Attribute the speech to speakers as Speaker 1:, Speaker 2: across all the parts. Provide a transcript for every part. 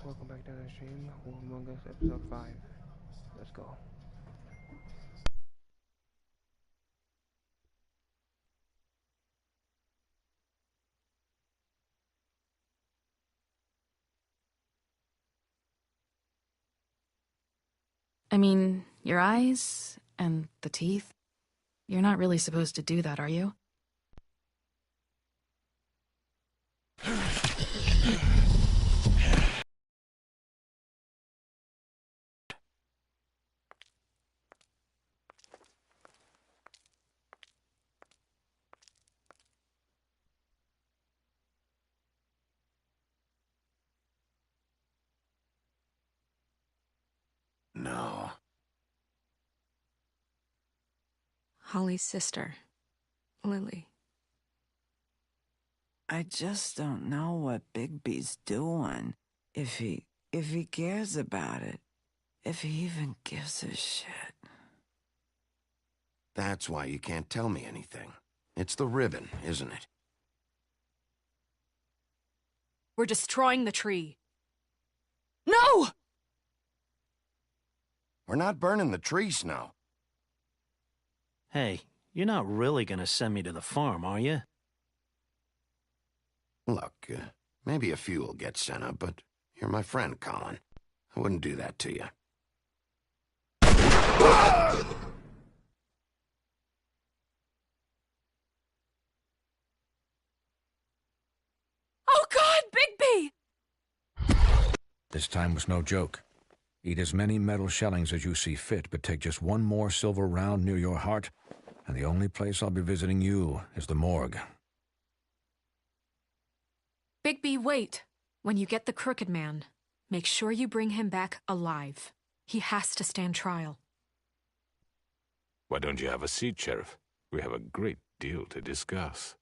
Speaker 1: Welcome back to the stream. Wolf Among Us episode 5. Let's go.
Speaker 2: I mean, your eyes and the teeth. You're not really supposed to do that, are you?
Speaker 3: No.
Speaker 4: Holly's sister, Lily.
Speaker 5: I just don't know what Bigby's doing. If he cares about it. If he even gives a shit.
Speaker 3: That's why you can't tell me anything. It's the ribbon, isn't it?
Speaker 4: We're destroying the tree. No!
Speaker 3: We're not burning the tree, Snow.
Speaker 6: Hey, you're not really gonna send me to the farm, are you?
Speaker 3: Look, maybe a few will get sent up, but you're my friend, Colin. I wouldn't do that to you.
Speaker 4: Oh God, Bigby!
Speaker 7: This time was no joke. Eat as many metal shellings as you see fit, but take just one more silver round near your heart, and the only place I'll be visiting you is the morgue.
Speaker 4: Bigby, wait. When you get the Crooked Man, make sure you bring him back alive. He has to stand trial.
Speaker 8: Why don't you have a seat, Sheriff? We have a great deal to discuss.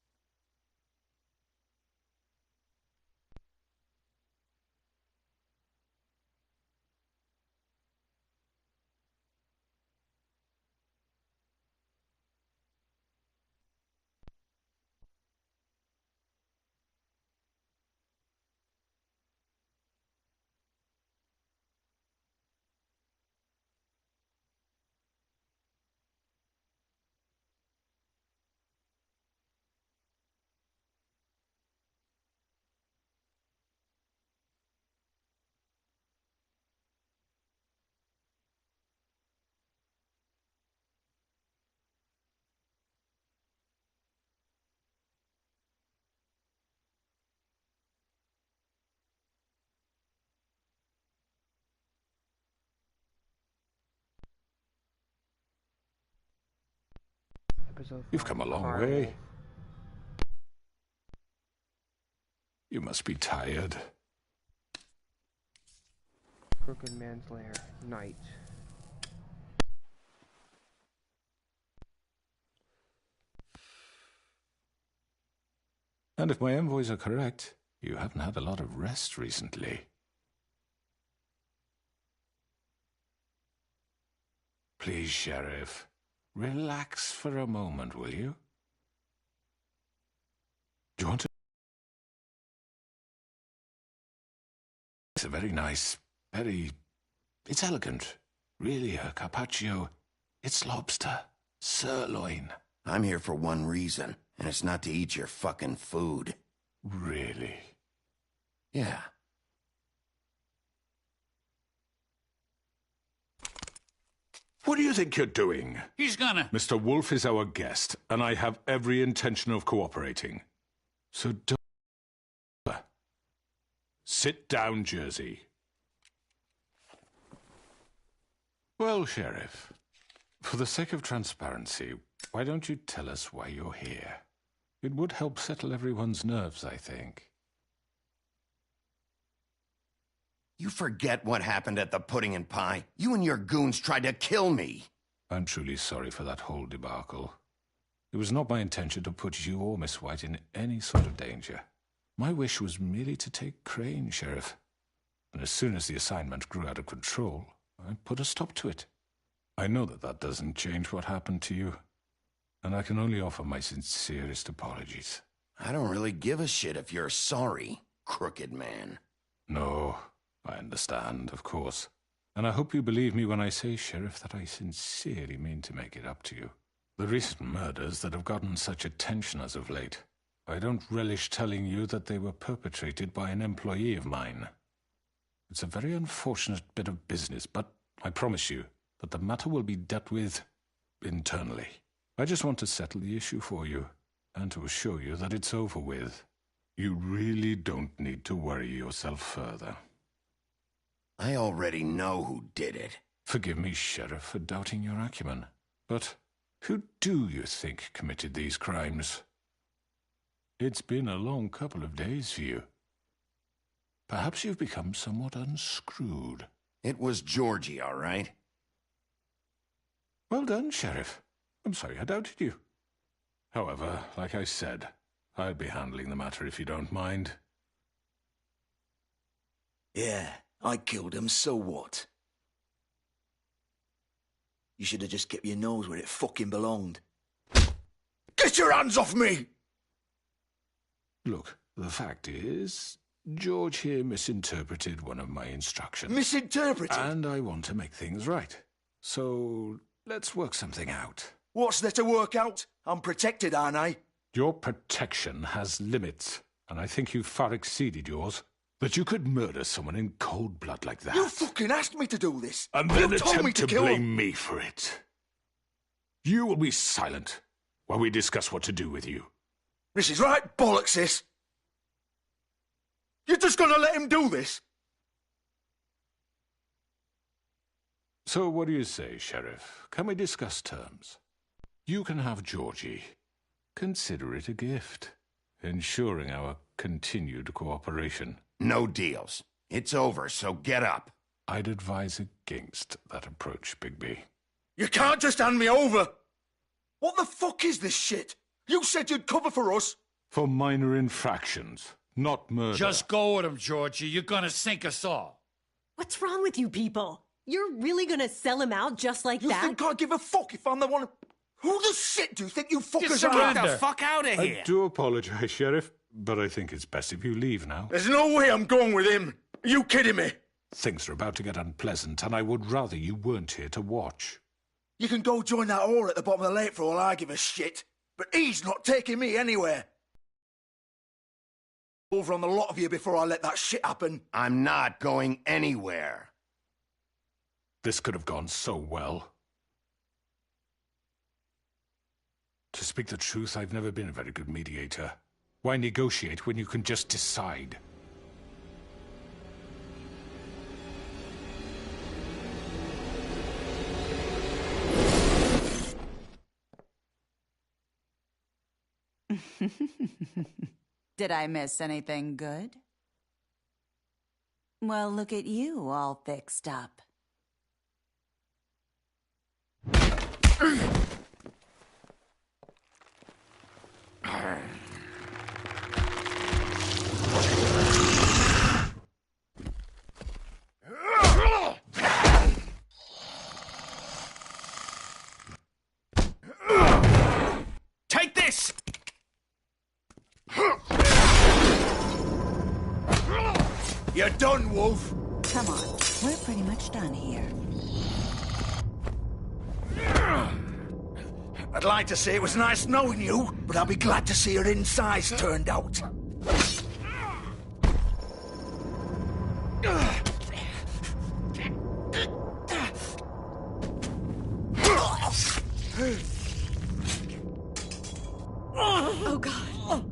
Speaker 1: Episode 5.
Speaker 8: You've come a long
Speaker 1: Fire
Speaker 8: way.
Speaker 1: Wolf.
Speaker 8: You must be tired.
Speaker 1: Crooked Man's Lair. Night.
Speaker 8: And if my envoys are correct, you haven't had a lot of rest recently. Please, Sheriff, relax for a moment, will you? Do you want to? It's a very nice, it's elegant. Really, a carpaccio. It's lobster, sirloin.
Speaker 3: I'm here for one reason, and it's not to eat your fucking food.
Speaker 8: Really?
Speaker 3: Yeah.
Speaker 8: What do you think you're doing?
Speaker 9: He's gonna...
Speaker 8: Mr. Wolf is our guest, and I have every intention of cooperating. So don't... Sit down, Jersey. Well, Sheriff, for the sake of transparency, why don't you tell us why you're here? It would help settle everyone's nerves, I think.
Speaker 3: You forget what happened at the Pudding and Pie? You and your goons tried to kill me.
Speaker 8: I'm truly sorry for that whole debacle. It was not my intention to put you or Miss White in any sort of danger. My wish was merely to take Crane, Sheriff. And as soon as the assignment grew out of control, I put a stop to it. I know that that doesn't change what happened to you, and I can only offer my sincerest apologies.
Speaker 3: I don't really give a shit if you're sorry, Crooked Man.
Speaker 8: No, I understand, of course. And I hope you believe me when I say, Sheriff, that I sincerely mean to make it up to you. The recent murders that have gotten such attention as of late, I don't relish telling you that they were perpetrated by an employee of mine. It's a very unfortunate bit of business, but I promise you that the matter will be dealt with internally. I just want to settle the issue for you, and to assure you that it's over with. You really don't need to worry yourself further.
Speaker 3: I already know who did it.
Speaker 8: Forgive me, Sheriff, for doubting your acumen, but who do you think committed these crimes? It's been a long couple of days for you. Perhaps you've become somewhat unscrewed.
Speaker 3: It was Georgie, all right?
Speaker 8: Well done, Sheriff. I'm sorry I doubted you. However, like I said, I'll be handling the matter if you don't mind.
Speaker 9: Yeah, I killed him, so what? You should have just kept your nose where it fucking belonged. Get your hands off me!
Speaker 8: Look, the fact is, George here misinterpreted one of my instructions.
Speaker 9: Misinterpreted?
Speaker 8: And I want to make things right. So, let's work something out.
Speaker 9: What's there to work out? I'm protected, aren't I?
Speaker 8: Your protection has limits, and I think you've far exceeded yours. That you could murder someone in cold blood like that.
Speaker 9: You fucking asked me to do this.
Speaker 8: And
Speaker 9: You
Speaker 8: then
Speaker 9: told me
Speaker 8: attempt to
Speaker 9: kill
Speaker 8: blame
Speaker 9: him.
Speaker 8: me for it. You will be silent while we discuss what to do with you.
Speaker 9: This is right bollocks, this. You're just gonna let him do this?
Speaker 8: So what do you say, Sheriff? Can we discuss terms? You can have Georgie. Consider it a gift, ensuring our continued cooperation.
Speaker 3: No deals. It's over, so get up.
Speaker 8: I'd advise against that approach, Bigby.
Speaker 9: You can't just hand me over. What the fuck is this shit? You said you'd cover for us.
Speaker 8: For minor infractions, not murder.
Speaker 10: Just go with him, Georgie. You're gonna sink us all.
Speaker 11: What's wrong with you people? You're really gonna sell him out just like
Speaker 9: You
Speaker 11: that?
Speaker 9: think I give a fuck if I'm the one? Who the shit do you think you fuckers
Speaker 10: surrender.
Speaker 9: are?
Speaker 10: Get the fuck
Speaker 9: out of
Speaker 8: I do apologize, Sheriff, but I think it's best if you leave now.
Speaker 9: There's no way I'm going with him. Are you kidding me?
Speaker 8: Things are about to get unpleasant, and I would rather you weren't here to watch.
Speaker 9: You can go join that whore at the bottom of the lake for all I give a shit. But he's not taking me anywhere. Over on the lot of you before I let that shit happen.
Speaker 3: I'm not going anywhere.
Speaker 8: This could have gone so well. To speak the truth, I've never been a very good mediator. Why negotiate when you can just decide?
Speaker 12: Did I miss anything good? Well, look at you, all fixed up.
Speaker 10: Take this!
Speaker 9: You're done, Wolf.
Speaker 12: Come on, we're pretty much done here.
Speaker 9: I'd like to say it was nice knowing you, but I'll be glad to see your insides turned out.
Speaker 11: Oh, God.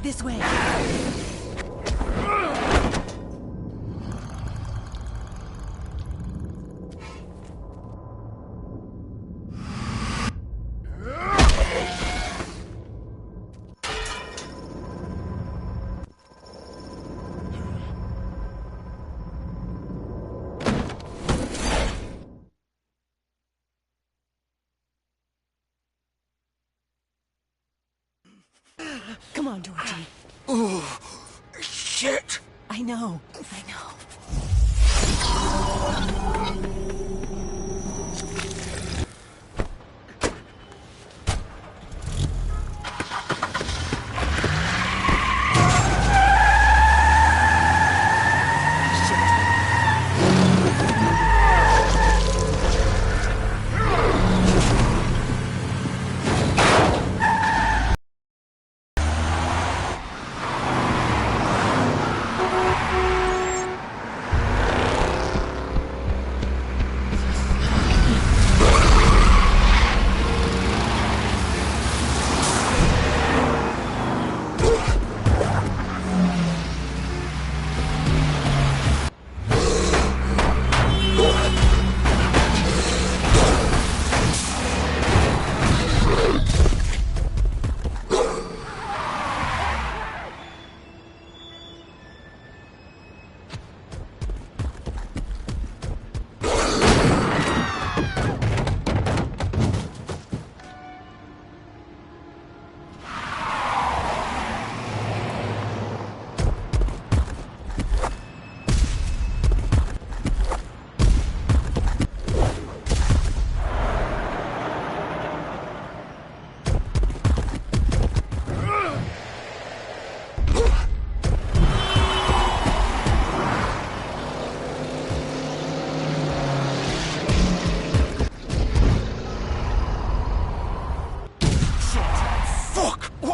Speaker 11: This way. Come on, Georgie.
Speaker 9: Oh, shit.
Speaker 11: I know.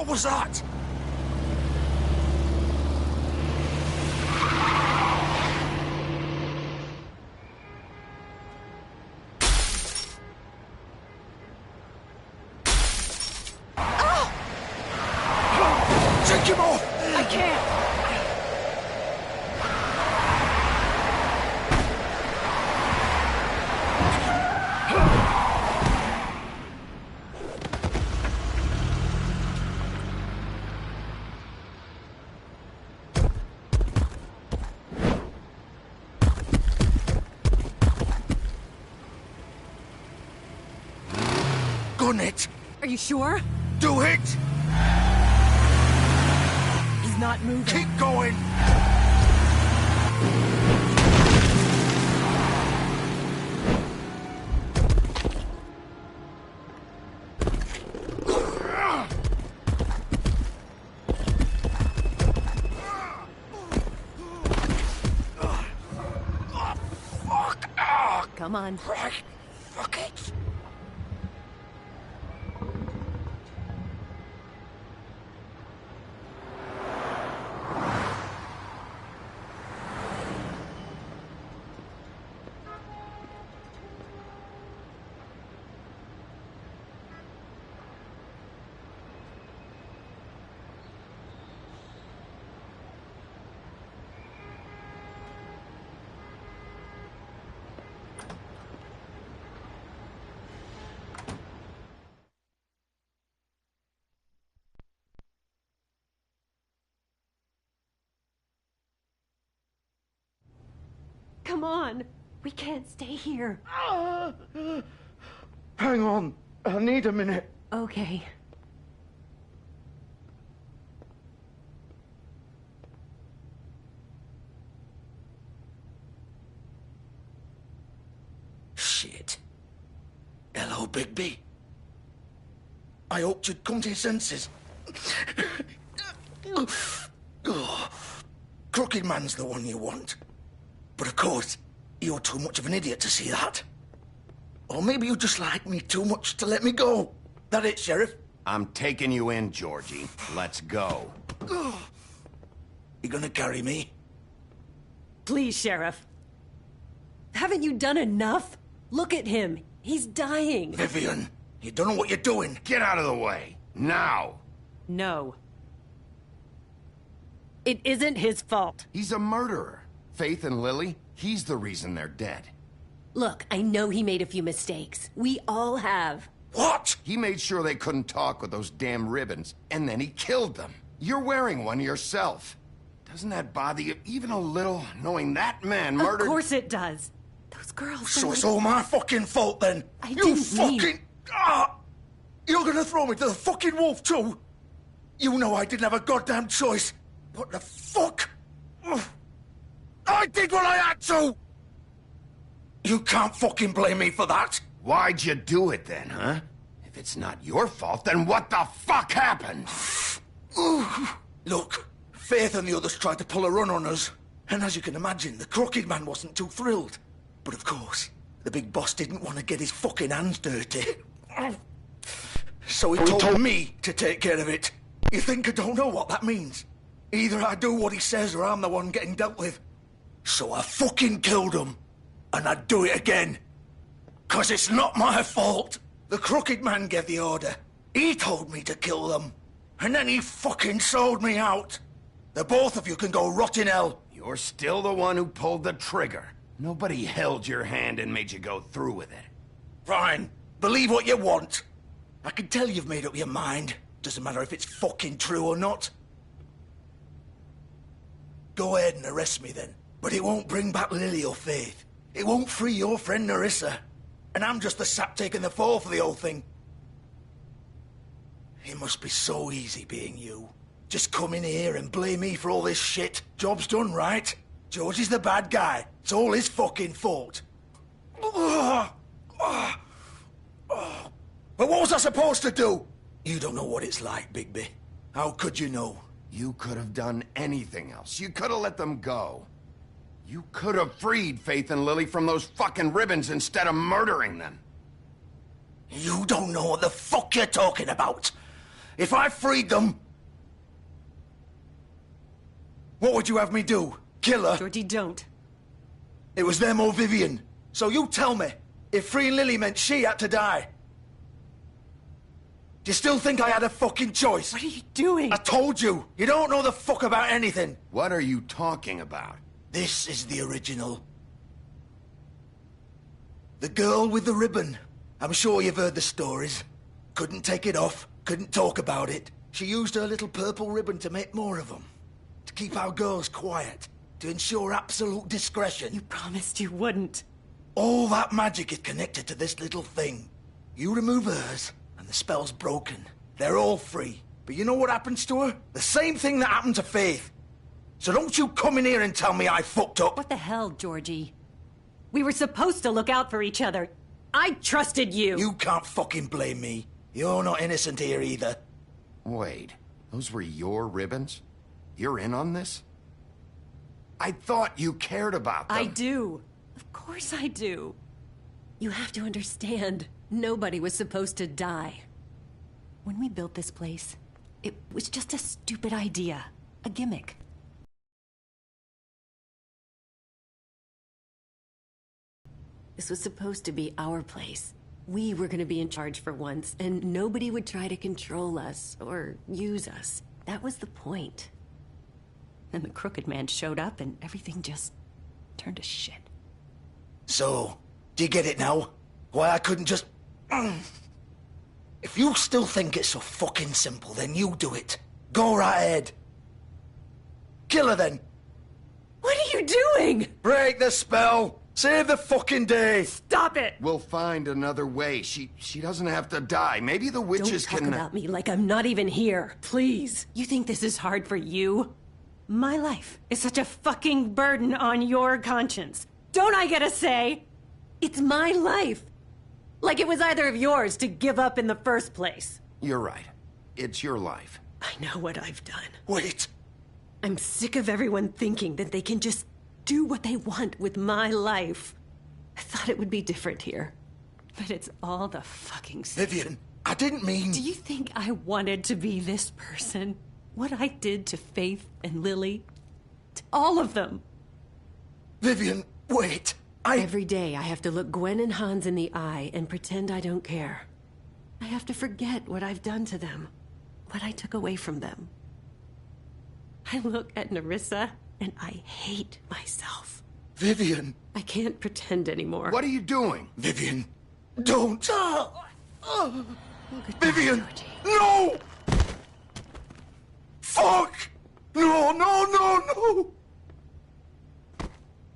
Speaker 9: What was that? Take him off!
Speaker 4: I can't!
Speaker 9: Gun it!
Speaker 11: Are you sure?
Speaker 9: Do it!
Speaker 11: He's not moving.
Speaker 9: Keep going!
Speaker 11: Come on.
Speaker 9: Right. Fuck it.
Speaker 11: Come on. We can't stay here.
Speaker 9: Hang on. I need a minute.
Speaker 11: Okay.
Speaker 9: Shit. Hello, Bigby. I hoped you'd come to your senses. Oh, Crooked Man's the one you want. But of course, you're too much of an idiot to see that. Or maybe you just like me too much to let me go. That it, Sheriff?
Speaker 3: I'm taking you in, Georgie. Let's go.
Speaker 9: You gonna carry me?
Speaker 11: Please, Sheriff. Haven't you done enough? Look at him. He's dying.
Speaker 9: Vivian, you don't know what you're doing.
Speaker 3: Get out of the way. Now.
Speaker 11: No. It isn't his fault.
Speaker 3: He's a murderer. Faith and Lily, he's the reason they're dead.
Speaker 11: Look, I know he made a few mistakes. We all have.
Speaker 9: What?
Speaker 3: He made sure they couldn't talk with those damn ribbons, and then he killed them. You're wearing one yourself. Doesn't that bother you even a little, knowing that man murdered...
Speaker 11: Of course it does. Those girls...
Speaker 9: So it's all my fucking fault, then?
Speaker 11: I didn't
Speaker 9: fucking...
Speaker 11: mean...
Speaker 9: You're gonna throw me to the fucking wolf, too? You know I didn't have a goddamn choice. What the fuck? I did what I had to! You can't fucking blame me for that.
Speaker 3: Why'd you do it then, huh? If it's not your fault, then what the fuck happened?
Speaker 9: Look, Faith and the others tried to pull a run on us. And as you can imagine, the Crooked Man wasn't too thrilled. But of course, the big boss didn't want to get his fucking hands dirty. So he told me to take care of it. You think I don't know what that means? Either I do what he says or I'm the one getting dealt with. So I fucking killed him. And I'd do it again. 'Cause it's not my fault. The Crooked Man gave the order. He told me to kill them. And then he fucking sold me out. The both of you can go rot in hell.
Speaker 3: You're still the one who pulled the trigger. Nobody held your hand and made you go through with it.
Speaker 9: Fine. Believe what you want. I can tell you've made up your mind. Doesn't matter if it's fucking true or not. Go ahead and arrest me then. But it won't bring back Lily or Faith. It won't free your friend Nerissa. And I'm just the sap taking the fall for the whole thing. It must be so easy being you. Just come in here and blame me for all this shit. Job's done, right? George is the bad guy. It's all his fucking fault. But what was I supposed to do? You don't know what it's like, Bigby. How could you know?
Speaker 3: You could have done anything else. You could have let them go. You could have freed Faith and Lily from those fucking ribbons instead of murdering them.
Speaker 9: You don't know what the fuck you're talking about. If I freed them, what would you have me do? Kill her?
Speaker 11: Georgie, don't.
Speaker 9: It was them or Vivian. So you tell me, if freeing Lily meant she had to die, do you still think I had a fucking choice?
Speaker 11: What are you doing?
Speaker 9: I told you, you don't know the fuck about anything.
Speaker 3: What are you talking about?
Speaker 9: This is the original. The girl with the ribbon. I'm sure you've heard the stories. Couldn't take it off, couldn't talk about it. She used her little purple ribbon to make more of them. To keep our girls quiet. To ensure absolute discretion.
Speaker 11: You promised you wouldn't.
Speaker 9: All that magic is connected to this little thing. You remove hers, and the spell's broken. They're all free. But you know what happens to her? The same thing that happened to Faith. So don't you come in here and tell me I fucked up.
Speaker 11: What the hell, Georgie? We were supposed to look out for each other. I trusted you.
Speaker 9: You can't fucking blame me. You're not innocent here either.
Speaker 3: Wait, those were your ribbons? You're in on this? I thought you cared about them.
Speaker 11: I do. Of course I do. You have to understand, nobody was supposed to die. When we built this place, it was just a stupid idea. A gimmick. This was supposed to be our place. We were going to be in charge for once, and nobody would try to control us or use us. That was the point. Then the Crooked Man showed up, and everything just turned to shit.
Speaker 9: So, do you get it now? Why I couldn't just... If you still think it's so fucking simple, then you do it. Go right ahead. Kill her then.
Speaker 11: What are you doing?
Speaker 9: Break the spell. Save the fucking day.
Speaker 11: Stop it.
Speaker 3: We'll find another way. She doesn't have to die. Maybe the witches
Speaker 11: Don't talk
Speaker 3: can...
Speaker 11: about me like I'm not even here. Please. You think this is hard for you? My life is such a fucking burden on your conscience. Don't I get a say? It's my life. Like it was either of yours to give up in the first place.
Speaker 3: You're right. It's your life.
Speaker 11: I know what I've done.
Speaker 9: Wait.
Speaker 11: I'm sick of everyone thinking that they can just do what they want with my life. I thought it would be different here. But it's all the fucking same.
Speaker 9: Vivian, I didn't mean...
Speaker 11: Do you think I wanted to be this person? What I did to Faith and Lily? To all of them.
Speaker 9: Vivian, wait.
Speaker 11: Every day I have to look Gwen and Hans in the eye and pretend I don't care. I have to forget what I've done to them. What I took away from them. I look at Nerissa and I hate myself.
Speaker 9: Vivian.
Speaker 11: I can't pretend anymore.
Speaker 3: What are you doing?
Speaker 9: Vivian, don't. Vivian, no! Fuck! No, no, no, no!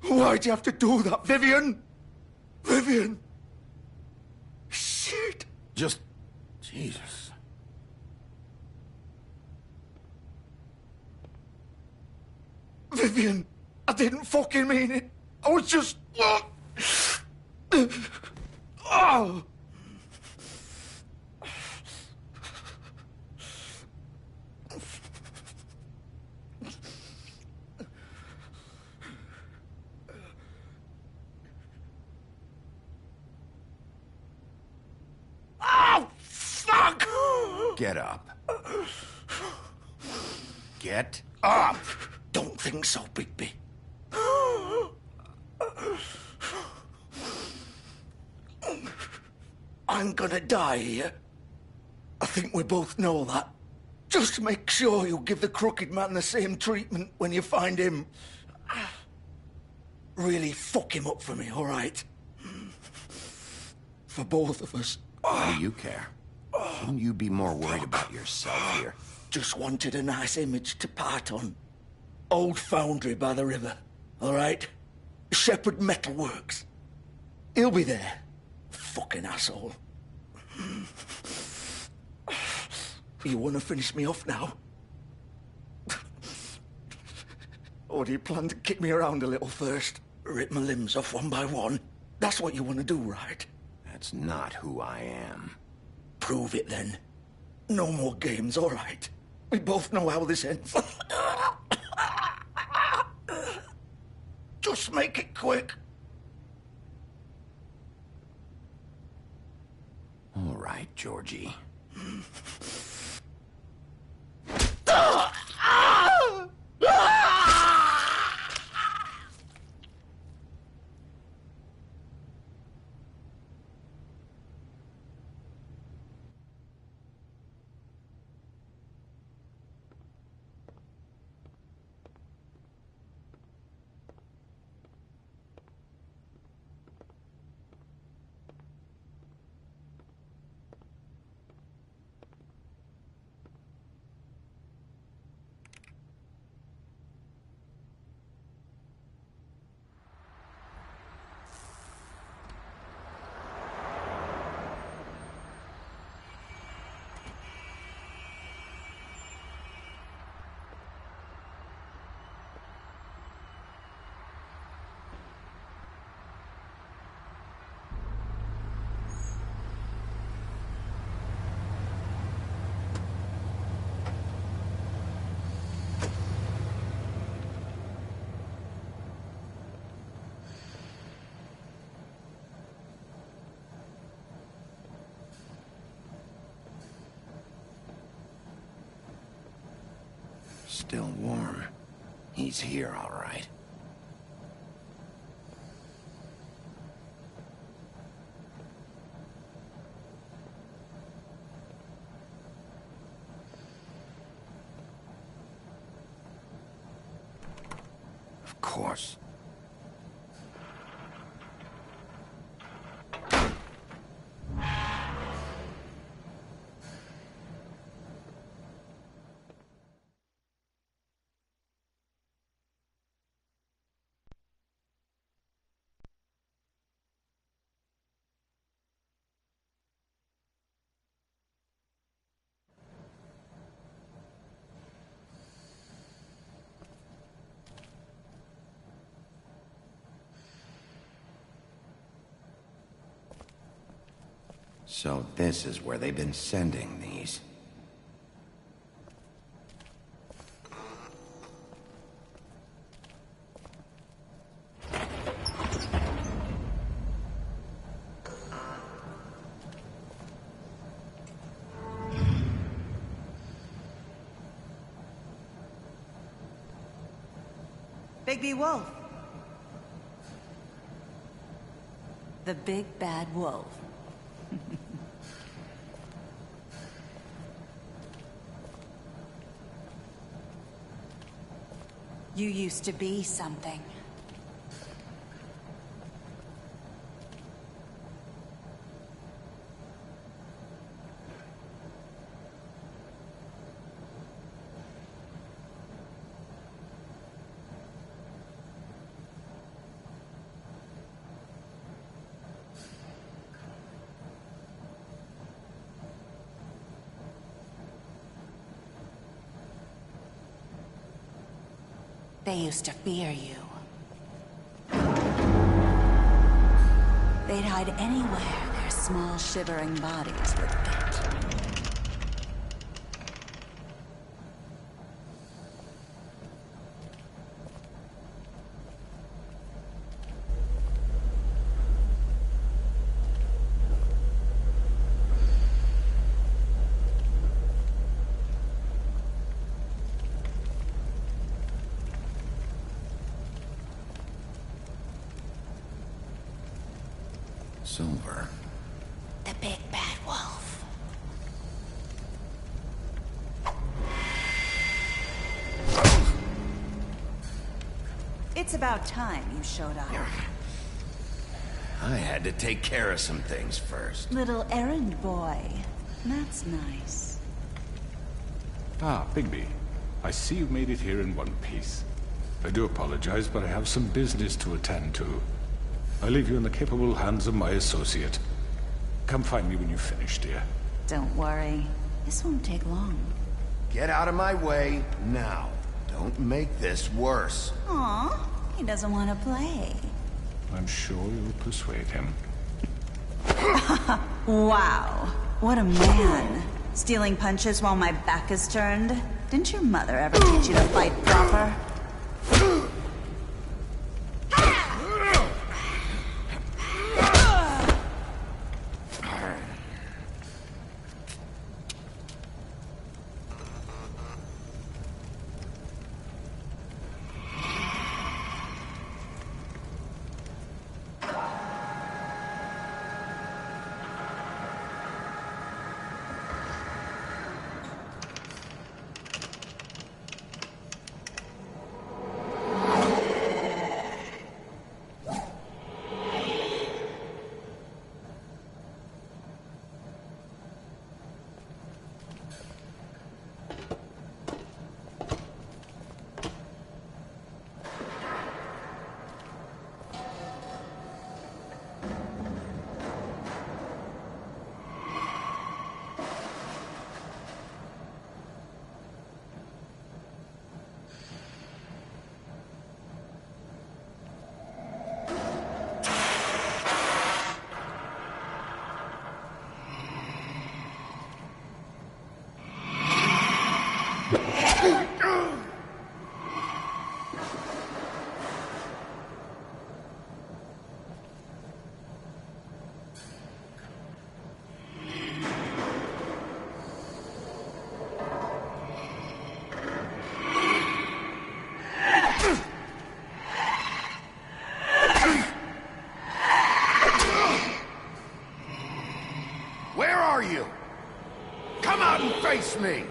Speaker 9: Why'd you have to do that, Vivian? Vivian! Shit!
Speaker 3: Just... Jesus.
Speaker 9: Vivian, I didn't fucking mean it. I was just... Oh! Oh, fuck!
Speaker 3: Get up. Get up!
Speaker 9: Don't think so, Bigby. I'm gonna die here. I think we both know that. Just make sure you give the Crooked Man the same treatment when you find him. Really fuck him up for me, all right? For both of us.
Speaker 3: Why do you care? Shouldn't you be more worried about yourself here?
Speaker 9: Just wanted a nice image to part on. Old foundry by the river, all right? Shepherd Metalworks. He'll be there. Fucking asshole. You want to finish me off now? Or do you plan to kick me around a little first? Rip my limbs off one by one? That's what you want to do, right?
Speaker 3: That's not who I am.
Speaker 9: Prove it, then. No more games, all right? We both know how this ends. Just make it quick.
Speaker 3: All right, Georgie. Still warm. He's here, all right. Of course. So this is where they've been sending these.
Speaker 12: Bigby Wolf. The big bad wolf. You used to be something. They used to fear you. They'd hide anywhere their small, shivering bodies would fit.
Speaker 3: Silver.
Speaker 12: The big bad wolf. It's about time you showed up.
Speaker 3: I had to take care of some things first.
Speaker 12: Little errand boy. That's nice.
Speaker 8: Ah, Bigby. I see you've made it here in one piece. I do apologize, but I have some business to attend to. I leave you in the capable hands of my associate. Come find me when you've finished, dear.
Speaker 12: Don't worry. This won't take long.
Speaker 3: Get out of my way now. Don't make this worse.
Speaker 12: Aw, he doesn't want to play.
Speaker 8: I'm sure you'll persuade him.
Speaker 12: Wow, what a man. Stealing punches while my back is turned? Didn't your mother ever teach you to fight proper?
Speaker 3: you? Come out and face me!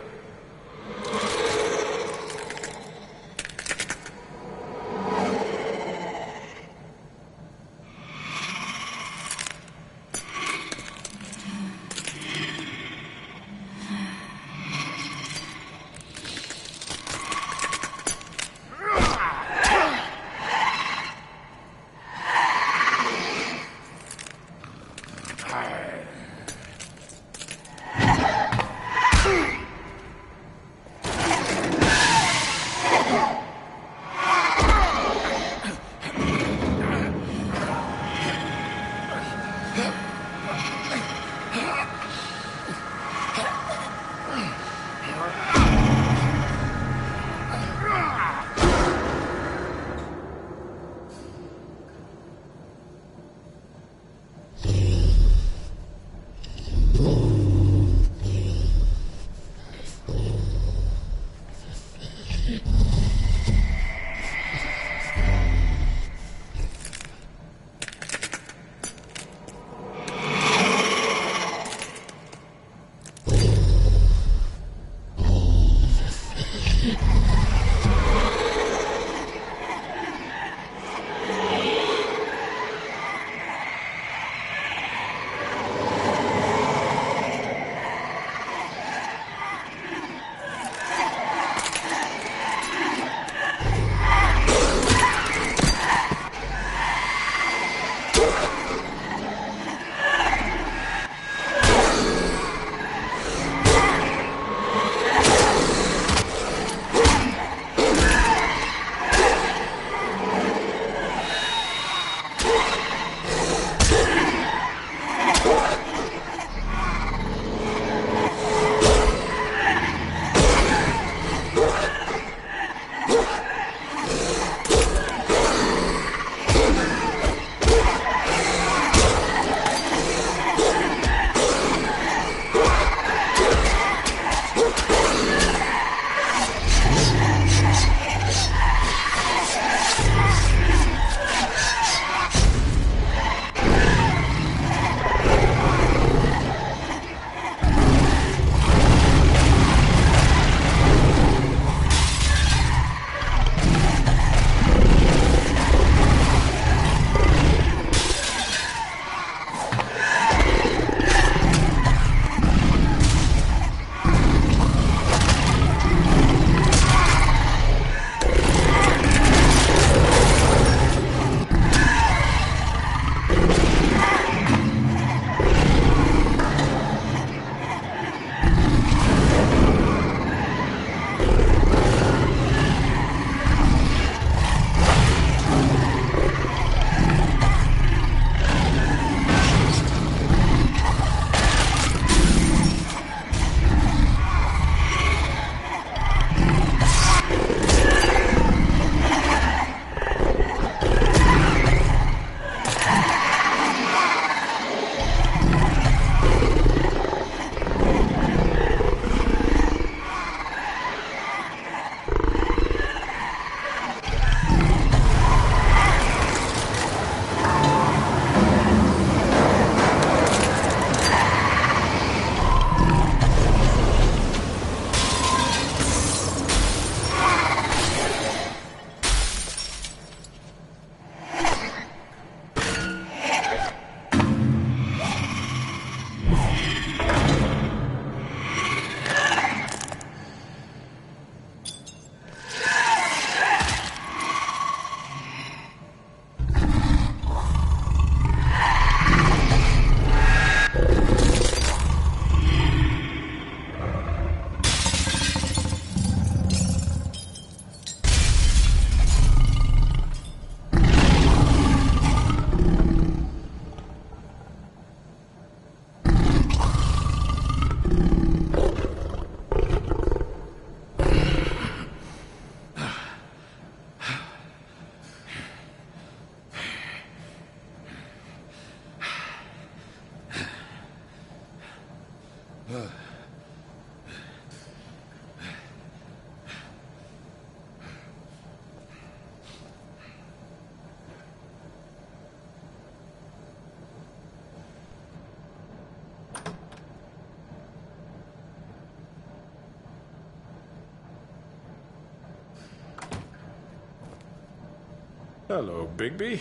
Speaker 8: Hello, Bigby.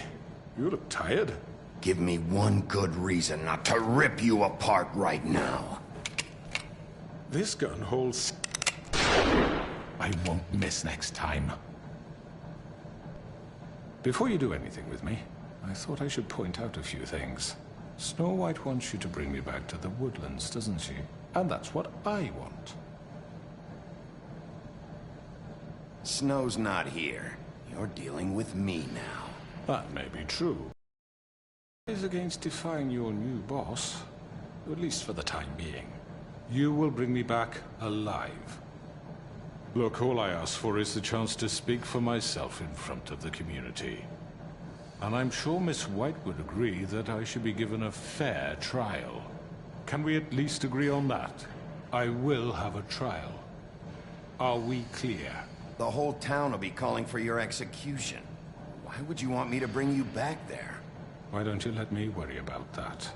Speaker 8: You look tired.
Speaker 3: Give me one good reason not to rip you apart right now.
Speaker 8: This gun holds... I won't miss next time. Before you do anything with me, I thought I should point out a few things. Snow White wants you to bring me back to the woodlands, doesn't she? And that's what I want.
Speaker 3: Snow's not here. You're dealing with me now.
Speaker 8: That may be true. Is against defying your new boss, at least for the time being. You will bring me back alive. Look, all I ask for is the chance to speak for myself in front of the community. And I'm sure Miss White would agree that I should be given a fair trial. Can we at least agree on that? I will have a trial. Are we clear?
Speaker 3: The whole town will be calling for your execution. Why would you want me to bring you back there?
Speaker 8: Why don't you let me worry about that?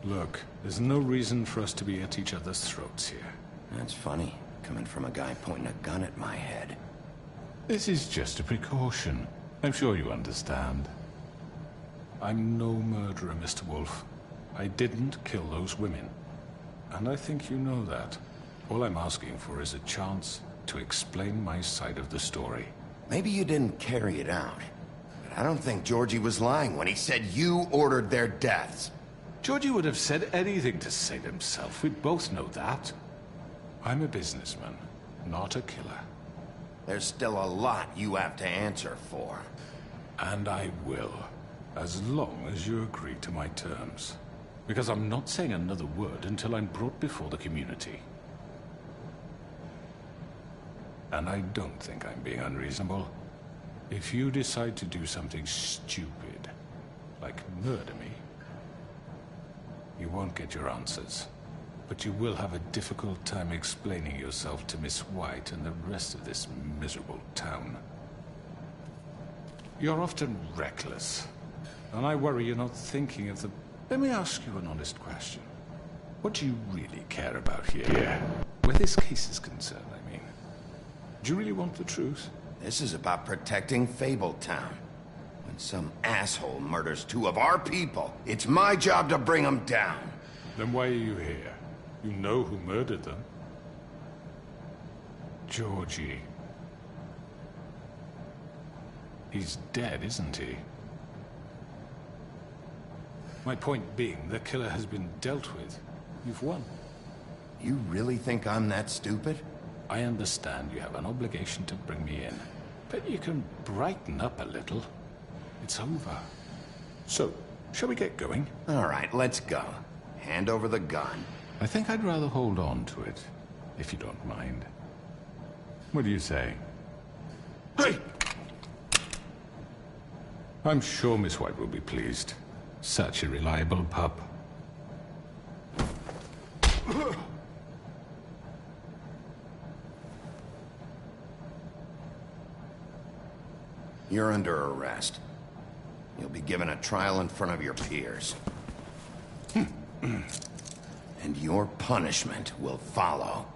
Speaker 8: Look, there's no reason for us to be at each other's throats here.
Speaker 3: That's funny, coming from a guy pointing a gun at my head.
Speaker 8: This is just a precaution. I'm sure you understand. I'm no murderer, Mr. Wolf. I didn't kill those women. And I think you know that. All I'm asking for is a chance to explain my side of the story.
Speaker 3: Maybe you didn't carry it out. But I don't think Georgie was lying when he said you ordered their deaths.
Speaker 8: Georgie would have said anything to save himself. We both know that. I'm a businessman, not a killer.
Speaker 3: There's still a lot you have to answer for.
Speaker 8: And I will, as long as you agree to my terms. Because I'm not saying another word until I'm brought before the community. And I don't think I'm being unreasonable. If you decide to do something stupid, like murder me, you won't get your answers. But you will have a difficult time explaining yourself to Miss White and the rest of this miserable town. You're often reckless, and I worry you're not thinking of the... Let me ask you an honest question. What do you really care about here? Where this case is concerned, I mean. Do you really want the truth?
Speaker 3: This is about protecting Fabletown. When some asshole murders two of our people, it's my job to bring them down.
Speaker 8: Then why are you here? You know who murdered them. Georgie. He's dead, isn't he? My point being, the killer has been dealt with. You've won.
Speaker 3: You really think I'm that stupid?
Speaker 8: I understand you have an obligation to bring me in. But you can brighten up a little. It's over. So, shall we get going?
Speaker 3: All right, let's go. Hand over the gun.
Speaker 8: I think I'd rather hold on to it, if you don't mind. What do you say? Hey! I'm sure Miss White will be pleased. Such a reliable pup.
Speaker 3: You're under arrest. You'll be given a trial in front of your peers. And your punishment will follow.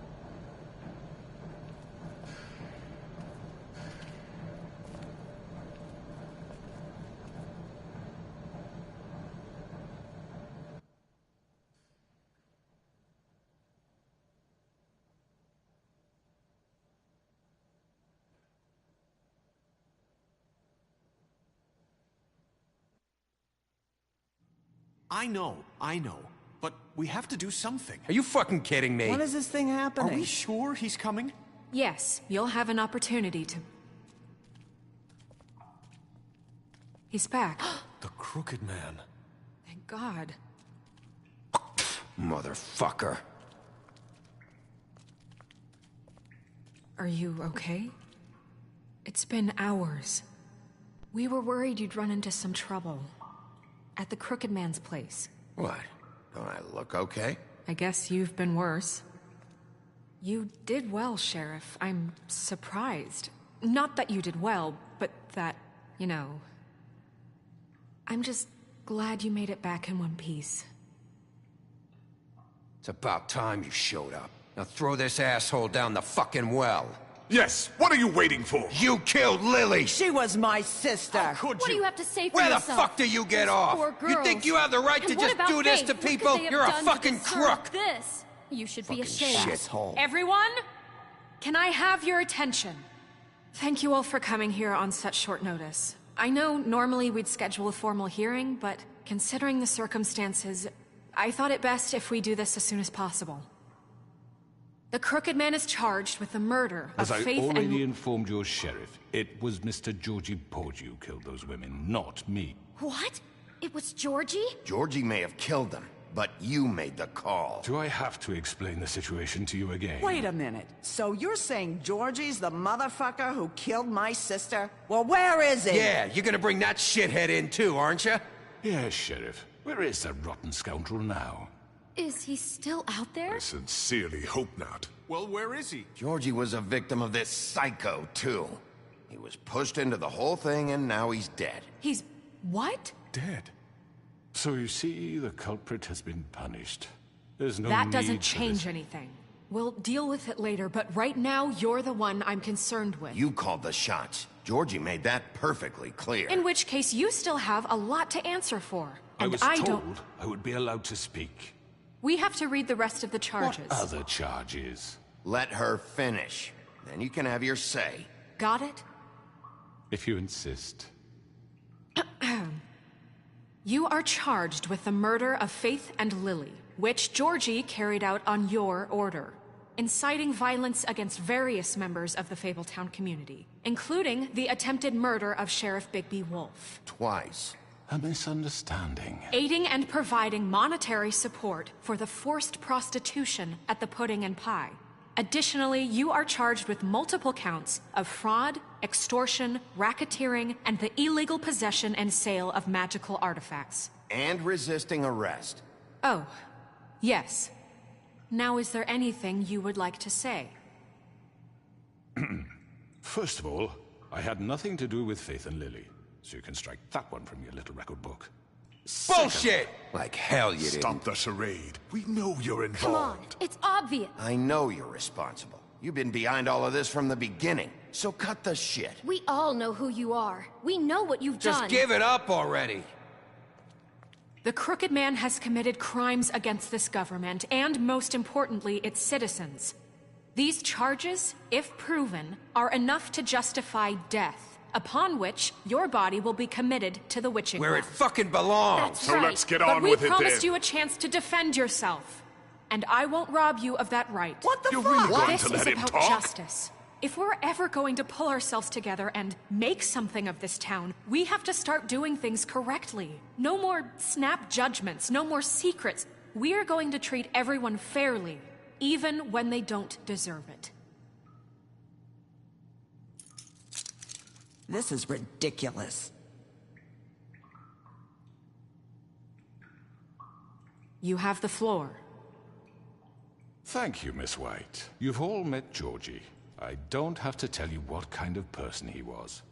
Speaker 10: I know. But we have to do something.
Speaker 13: Are you fucking kidding me?
Speaker 5: When is this thing happening?
Speaker 10: Are we sure he's coming?
Speaker 4: Yes, you'll have an opportunity to... He's back.
Speaker 13: The Crooked Man.
Speaker 4: Thank God.
Speaker 3: Motherfucker.
Speaker 4: Are you okay? It's been hours. We were worried you'd run into some trouble. At the Crooked Man's place.
Speaker 3: What? Don't I look okay?
Speaker 4: I guess you've been worse. You did well, Sheriff. I'm surprised. Not that you did well, but that, you know... I'm just glad you made it back in one piece.
Speaker 13: It's about time you showed up. Now throw this asshole down the fucking well.
Speaker 14: Yes, what are you waiting for?
Speaker 3: You killed Lily!
Speaker 5: She was my sister.
Speaker 10: Could
Speaker 15: What do
Speaker 10: you?
Speaker 15: you have to say for
Speaker 13: Where the
Speaker 15: yourself?
Speaker 13: fuck do you get
Speaker 15: Those
Speaker 13: off?
Speaker 15: poor
Speaker 13: You think
Speaker 15: girls.
Speaker 13: you have the right
Speaker 15: And
Speaker 13: to
Speaker 15: what
Speaker 13: just
Speaker 15: about
Speaker 13: do this
Speaker 15: Faith?
Speaker 13: to
Speaker 15: What could
Speaker 13: people?
Speaker 15: they have
Speaker 13: You're a
Speaker 15: done to
Speaker 13: fucking
Speaker 15: deserve
Speaker 13: crook!
Speaker 15: This. You should be ashamed.
Speaker 3: Shithole.
Speaker 4: Everyone, can I have your attention? Thank you all for coming here on such short notice. I know normally we'd schedule a formal hearing, but considering the circumstances, I thought it best if we do this as soon as possible. The Crooked Man is charged with the murder
Speaker 8: As
Speaker 4: of
Speaker 8: I
Speaker 4: Faith
Speaker 8: already
Speaker 4: and...
Speaker 8: informed your sheriff, it was Mr. Georgie Porgy who killed those women, not me.
Speaker 15: What? It was Georgie?
Speaker 3: Georgie may have killed them, but you made the call.
Speaker 8: Do I have to explain the situation to you again?
Speaker 5: Wait a minute. So you're saying Georgie's the motherfucker who killed my sister? Well, where is he?
Speaker 13: Yeah, you're gonna bring that shithead in too, aren't you?
Speaker 8: Yes, Sheriff. Where is that rotten scoundrel now?
Speaker 15: Is he still out there?
Speaker 14: I sincerely hope not.
Speaker 10: Well, where is he?
Speaker 3: Georgie was a victim of this psycho, too. He was pushed into the whole thing, and now he's dead.
Speaker 4: He's... what?
Speaker 8: Dead. So you see, the culprit has been punished. There's no
Speaker 4: That
Speaker 8: need
Speaker 4: doesn't
Speaker 8: for
Speaker 4: change
Speaker 8: this.
Speaker 4: anything. We'll deal with it later, but right now, you're the one I'm concerned with.
Speaker 3: You called the shots. Georgie made that perfectly clear.
Speaker 4: In which case, you still have a lot to answer for.
Speaker 8: I
Speaker 4: And
Speaker 8: was
Speaker 4: I
Speaker 8: told
Speaker 4: don't...
Speaker 8: I would be allowed to speak.
Speaker 4: We have to read the rest of the charges.
Speaker 8: What other charges?
Speaker 3: Let her finish. Then you can have your say.
Speaker 4: Got it?
Speaker 8: If you insist.
Speaker 4: You are charged with the murder of Faith and Lily, which Georgie carried out on your order, inciting violence against various members of the Fabletown community, including the attempted murder of Sheriff Bigby Wolf.
Speaker 3: Twice.
Speaker 8: A misunderstanding.
Speaker 4: Aiding and providing monetary support for the forced prostitution at the Pudding and Pie. Additionally, you are charged with multiple counts of fraud, extortion, racketeering, and the illegal possession and sale of magical artifacts.
Speaker 3: And resisting arrest.
Speaker 4: Oh, yes. Now, is there anything you would like to say?
Speaker 8: First of all, I had nothing to do with Faith and Lily, so you can strike that one from your little record book.
Speaker 13: Bullshit!
Speaker 3: Like hell you didn't.
Speaker 14: Stop the charade. We know you're
Speaker 15: Come on,
Speaker 14: involved.
Speaker 15: it's obvious.
Speaker 3: I know you're responsible. You've been behind all of this from the beginning. So cut the shit.
Speaker 15: We all know who you are. We know what you've
Speaker 13: Just
Speaker 15: done.
Speaker 13: give it up already.
Speaker 4: The Crooked Man has committed crimes against this government, and most importantly, its citizens. These charges, if proven, are enough to justify death, upon which your body will be committed to the witching
Speaker 13: Where it
Speaker 4: well.
Speaker 13: fucking belongs.
Speaker 15: That's
Speaker 14: So
Speaker 15: right.
Speaker 14: let's get
Speaker 4: But
Speaker 14: on
Speaker 4: we
Speaker 14: with it
Speaker 4: promised
Speaker 14: then.
Speaker 4: you a chance to defend yourself, and I won't rob you of that right.
Speaker 5: What the
Speaker 14: You're
Speaker 5: fuck?
Speaker 14: really going
Speaker 4: This
Speaker 14: to
Speaker 4: is
Speaker 14: let him
Speaker 4: about
Speaker 14: talk?
Speaker 4: justice. If we're ever going to pull ourselves together and make something of this town, we have to start doing things correctly. No more snap judgments, no more secrets. We are going to treat everyone fairly, even when they don't deserve it.
Speaker 5: This is ridiculous.
Speaker 4: You have the floor.
Speaker 8: Thank you, Miss White. You've all met Georgie. I don't have to tell you what kind of person he was.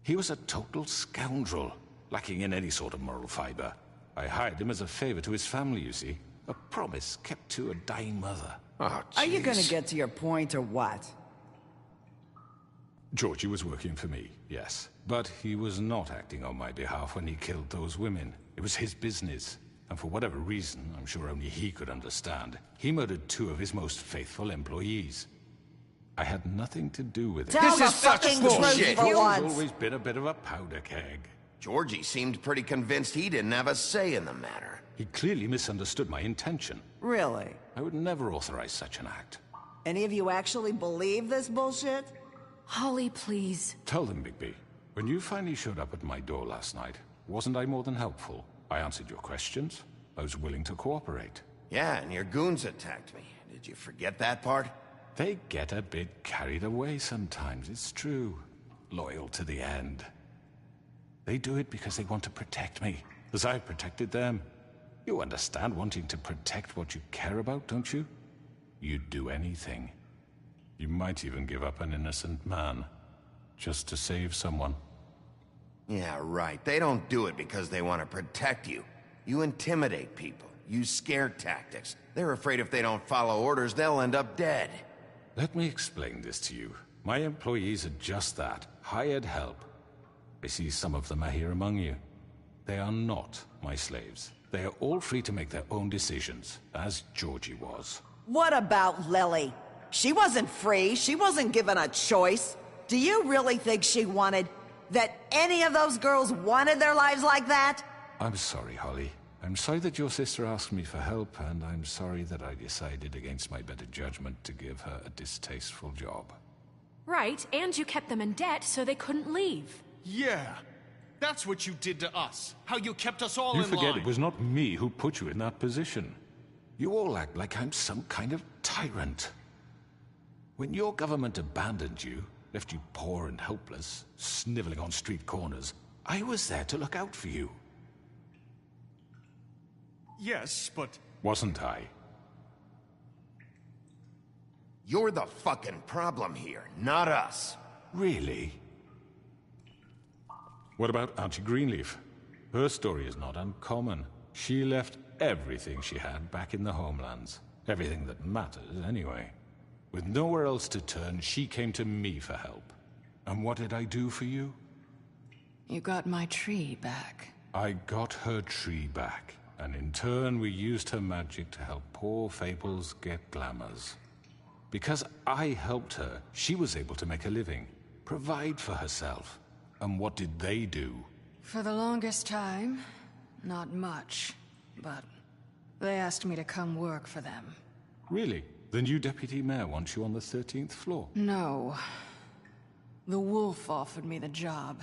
Speaker 8: He was a total scoundrel, lacking in any sort of moral fiber. I hired him as a favor to his family, you see. A promise kept to a dying mother.
Speaker 3: Oh,
Speaker 5: Are you
Speaker 3: jeez.
Speaker 5: gonna get to your point or what?
Speaker 8: Georgie was working for me, yes. But he was not acting on my behalf when he killed those women. It was his business. And for whatever reason, I'm sure only he could understand, he murdered 2 of his most faithful employees. I had nothing to do with it.
Speaker 5: Tell
Speaker 13: This
Speaker 5: the
Speaker 13: is such
Speaker 5: fucking
Speaker 13: bullshit.
Speaker 5: truth for
Speaker 8: He's
Speaker 5: once.
Speaker 8: always been a bit of a powder keg.
Speaker 3: Georgie seemed pretty convinced he didn't have a say in the matter.
Speaker 8: He clearly misunderstood my intention.
Speaker 5: Really?
Speaker 8: I would never authorize such an act.
Speaker 5: Any of you actually believe this bullshit?
Speaker 4: Holly, please.
Speaker 8: Tell them, Bigby. When you finally showed up at my door last night, wasn't I more than helpful? I answered your questions. I was willing to cooperate.
Speaker 3: Yeah, and your goons attacked me. Did you forget that part?
Speaker 8: They get a bit carried away sometimes, it's true. Loyal to the end. They do it because they want to protect me, as I've protected them. You understand wanting to protect what you care about, don't you? You'd do anything. You might even give up an innocent man, just to save someone.
Speaker 3: Yeah, right. They don't do it because they want to protect you. You intimidate people, use scare tactics. They're afraid if they don't follow orders, they'll end up dead.
Speaker 8: Let me explain this to you. My employees are just that, hired help. I see some of them are here among you. They are not my slaves. They are all free to make their own decisions, as Georgie was.
Speaker 16: What about Lily? She wasn't free. She wasn't given a choice. Do you really think she wanted... that any of those girls wanted their lives like that?
Speaker 8: I'm sorry, Holly. I'm sorry that your sister asked me for help, and I'm sorry that I decided against my better judgment to give her a distasteful job.
Speaker 4: Right, and you kept them in debt so they couldn't leave.
Speaker 10: Yeah. That's what you did to us. How you kept us all
Speaker 8: You
Speaker 10: in
Speaker 8: forget
Speaker 10: line.
Speaker 8: it was not me who put you in that position. You all act like I'm some kind of tyrant. When your government abandoned you, left you poor and helpless, sniveling on street corners, I was there to look out for you.
Speaker 10: Yes, but...
Speaker 8: Wasn't I?
Speaker 3: You're the fucking problem here, not us.
Speaker 8: Really? What about Auntie Greenleaf? Her story is not uncommon. She left everything she had back in the homelands. Everything that matters, anyway. With nowhere else to turn, she came to me for help. And what did I do for you?
Speaker 2: You got my tree back.
Speaker 8: I got her tree back, and in turn we used her magic to help poor Fables get glamours. Because I helped her, she was able to make a living, provide for herself. And what did they do?
Speaker 2: For the longest time, not much. But they asked me to come work for them.
Speaker 8: Really? The new deputy mayor wants you on the 13th floor?
Speaker 2: No. The wolf offered me the job.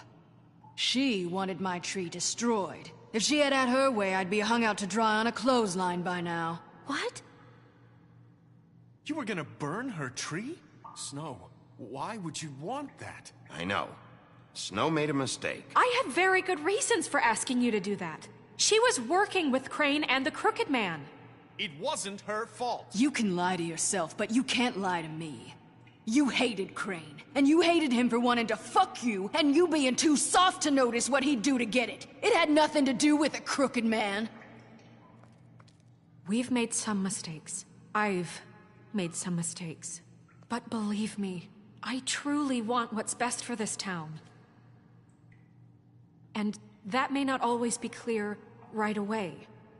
Speaker 2: She wanted my tree destroyed. If she had her way, I'd be hung out to dry on a clothesline by now.
Speaker 15: What?
Speaker 10: You were gonna burn her tree? Snow, why would you want that?
Speaker 3: I know. Snow made a mistake.
Speaker 4: I had very good reasons for asking you to do that. She was working with Crane and the Crooked Man.
Speaker 10: It wasn't her fault.
Speaker 2: You can lie to yourself, but you can't lie to me. You hated Crane, and you hated him for wanting to fuck you, and you being too soft to notice what he'd do to get it. It had nothing to do with a Crooked Man.
Speaker 4: We've made some mistakes. I've made some mistakes. But believe me, I truly want what's best for this town. And that may not always be clear right away.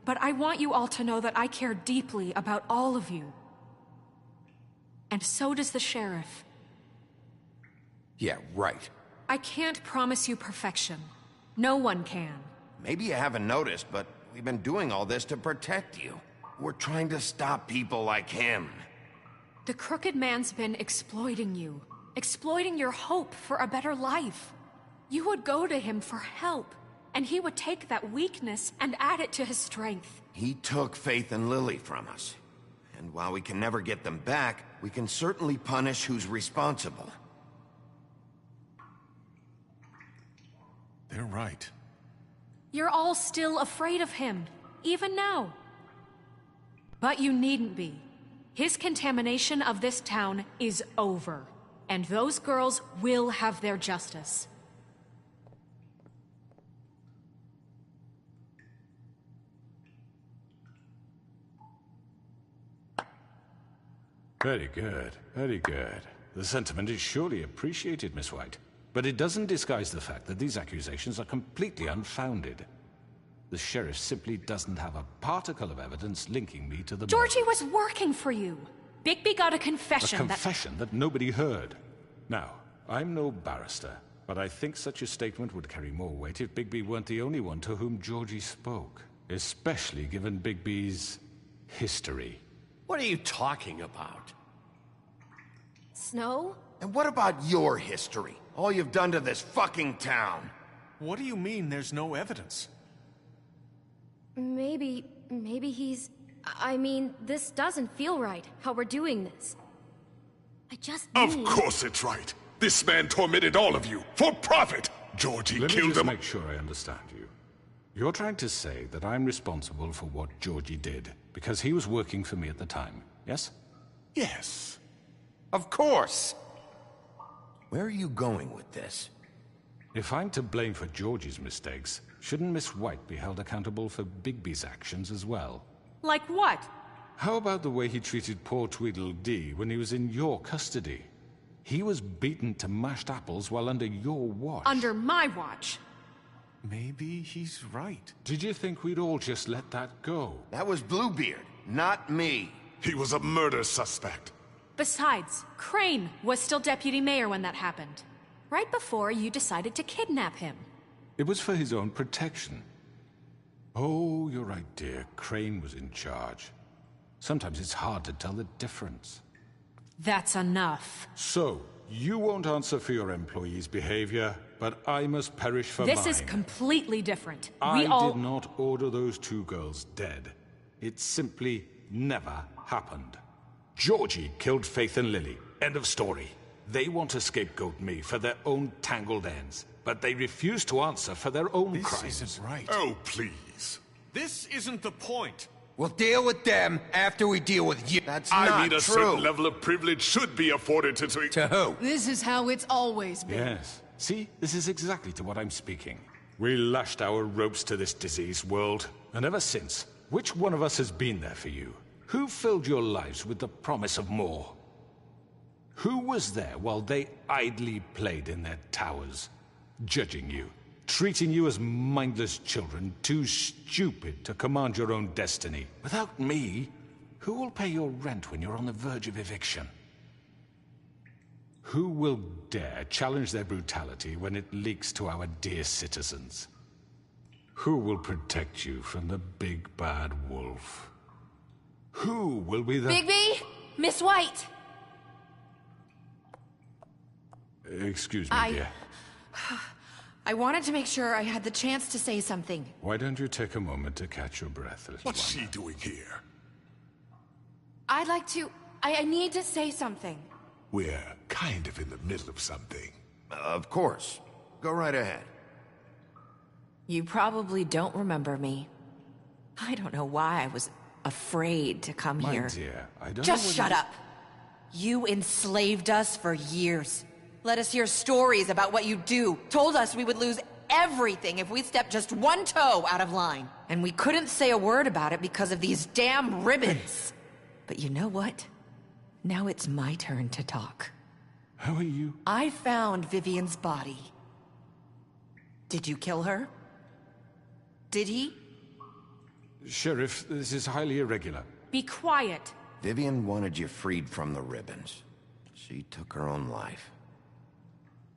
Speaker 4: But I want you all to know that I care deeply about all of you. And so does the sheriff.
Speaker 3: Yeah, right.
Speaker 4: I can't promise you perfection. No one can.
Speaker 3: Maybe you haven't noticed, but we've been doing all this to protect you. We're trying to stop people like him.
Speaker 4: The Crooked Man's been exploiting you. Exploiting your hope for a better life. You would go to him for help, and he would take that weakness and add it to his strength.
Speaker 3: He took Faith and Lily from us. And while we can never get them back, we can certainly punish who's responsible.
Speaker 10: They're right.
Speaker 4: You're all still afraid of him, even now. But you needn't be. His contamination of this town is over, and those girls will have their justice.
Speaker 8: Very good, very good. The sentiment is surely appreciated, Miss White. But it doesn't disguise the fact that these accusations are completely unfounded. The sheriff simply doesn't have a particle of evidence linking me to the
Speaker 4: Georgie
Speaker 8: murders.
Speaker 4: was working for you. Bigby got a confession
Speaker 8: A confession that nobody heard. Now, I'm no barrister, but I think such a statement would carry more weight if Bigby weren't the only one to whom Georgie spoke. Especially given Bigby's history.
Speaker 13: What are you talking about?
Speaker 15: Snow?
Speaker 3: And what about your history? All you've done to this fucking town.
Speaker 10: What do you mean there's no evidence?
Speaker 15: Maybe he's... I mean, this doesn't feel right, how we're doing this. I just
Speaker 14: Of
Speaker 15: need...
Speaker 14: course it's right. This man tormented all of you, for profit. Georgie
Speaker 8: Let me
Speaker 14: killed
Speaker 8: just
Speaker 14: him.
Speaker 8: make sure I understand you. You're trying to say that I'm responsible for what Georgie did, because he was working for me at the time, yes?
Speaker 14: Yes.
Speaker 3: Of course. Where are you going with this?
Speaker 8: If I'm to blame for Georgie's mistakes, shouldn't Miss White be held accountable for Bigby's actions as well?
Speaker 4: Like what?
Speaker 8: How about the way he treated poor Tweedledee when he was in your custody? He was beaten to mashed apples while under your watch.
Speaker 4: Under my watch.
Speaker 10: Maybe he's right.
Speaker 8: Did you think we'd all just let that go?
Speaker 3: That was Bluebeard, not me.
Speaker 14: He was a murder suspect.
Speaker 4: Besides, Crane was still deputy mayor when that happened. Right before you decided to kidnap him.
Speaker 8: It was for his own protection. Oh, you're right, dear. Crane was in charge. Sometimes it's hard to tell the difference.
Speaker 4: That's enough.
Speaker 8: So, you won't answer for your employees' behavior, but I must perish for mine.
Speaker 4: This is completely different.
Speaker 8: I did not order those two girls dead. It simply never happened. Georgie killed Faith and Lily. End of story. They want to scapegoat me for their own tangled ends, but they refuse to answer for their own crimes.
Speaker 10: This isn't right.
Speaker 14: Oh, please.
Speaker 10: This isn't the point.
Speaker 17: We'll deal with them after we deal with you.
Speaker 3: That's
Speaker 14: I
Speaker 3: not
Speaker 14: mean, a
Speaker 3: true.
Speaker 14: certain level of privilege should be afforded to...
Speaker 17: To who?
Speaker 2: This is how it's always been.
Speaker 8: Yes. See, this is exactly to what I'm speaking. We lashed our ropes to this diseased world, and ever since, which one of us has been there for you? Who filled your lives with the promise of more? Who was there while they idly played in their towers, judging you, treating you as mindless children, too stupid to command your own destiny? Without me, who will pay your rent when you're on the verge of eviction? Who will dare challenge their brutality when it leaks to our dear citizens? Who will protect you from the big bad wolf? Who will be the...
Speaker 15: Bigby! Miss White!
Speaker 8: Excuse me, dear.
Speaker 18: I wanted to make sure I had the chance to say something.
Speaker 8: Why don't you take a moment to catch your breath, little
Speaker 14: What's
Speaker 8: one?
Speaker 14: she doing here?
Speaker 18: I'd like to... I need to say something.
Speaker 14: We're kind of in the middle of something.
Speaker 3: Of course. Go right ahead.
Speaker 18: You probably don't remember me. I don't know why I was afraid to come
Speaker 8: My
Speaker 18: here.
Speaker 8: dear, I don't
Speaker 18: Just
Speaker 8: know
Speaker 18: shut up. You enslaved us for years. Let us hear stories about what you do. Told us we would lose everything if we stepped just one toe out of line. And we couldn't say a word about it because of these damn ribbons. But you know what? Now it's my turn to talk.
Speaker 8: How are you?
Speaker 18: I found Vivian's body. Did you kill her? Did he?
Speaker 8: Sheriff, this is highly irregular.
Speaker 4: Be quiet.
Speaker 3: Vivian wanted you freed from the ribbons. She took her own life.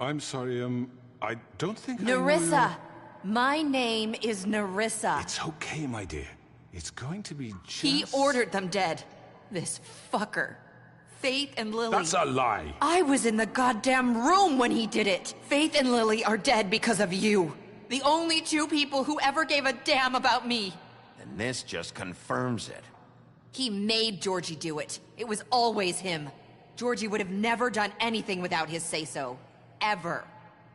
Speaker 8: I'm sorry, I don't think
Speaker 18: Nerissa! My name is Nerissa.
Speaker 8: It's okay, my dear. It's going to be just...
Speaker 18: He ordered them dead. This fucker. Faith and Lily.
Speaker 8: That's a lie.
Speaker 18: I was in the goddamn room when he did it. Faith and Lily are dead because of you. The only two people who ever gave a damn about me.
Speaker 3: And this just confirms it.
Speaker 18: He made Georgie do it. It was always him. Georgie would have never done anything without his say-so. Ever.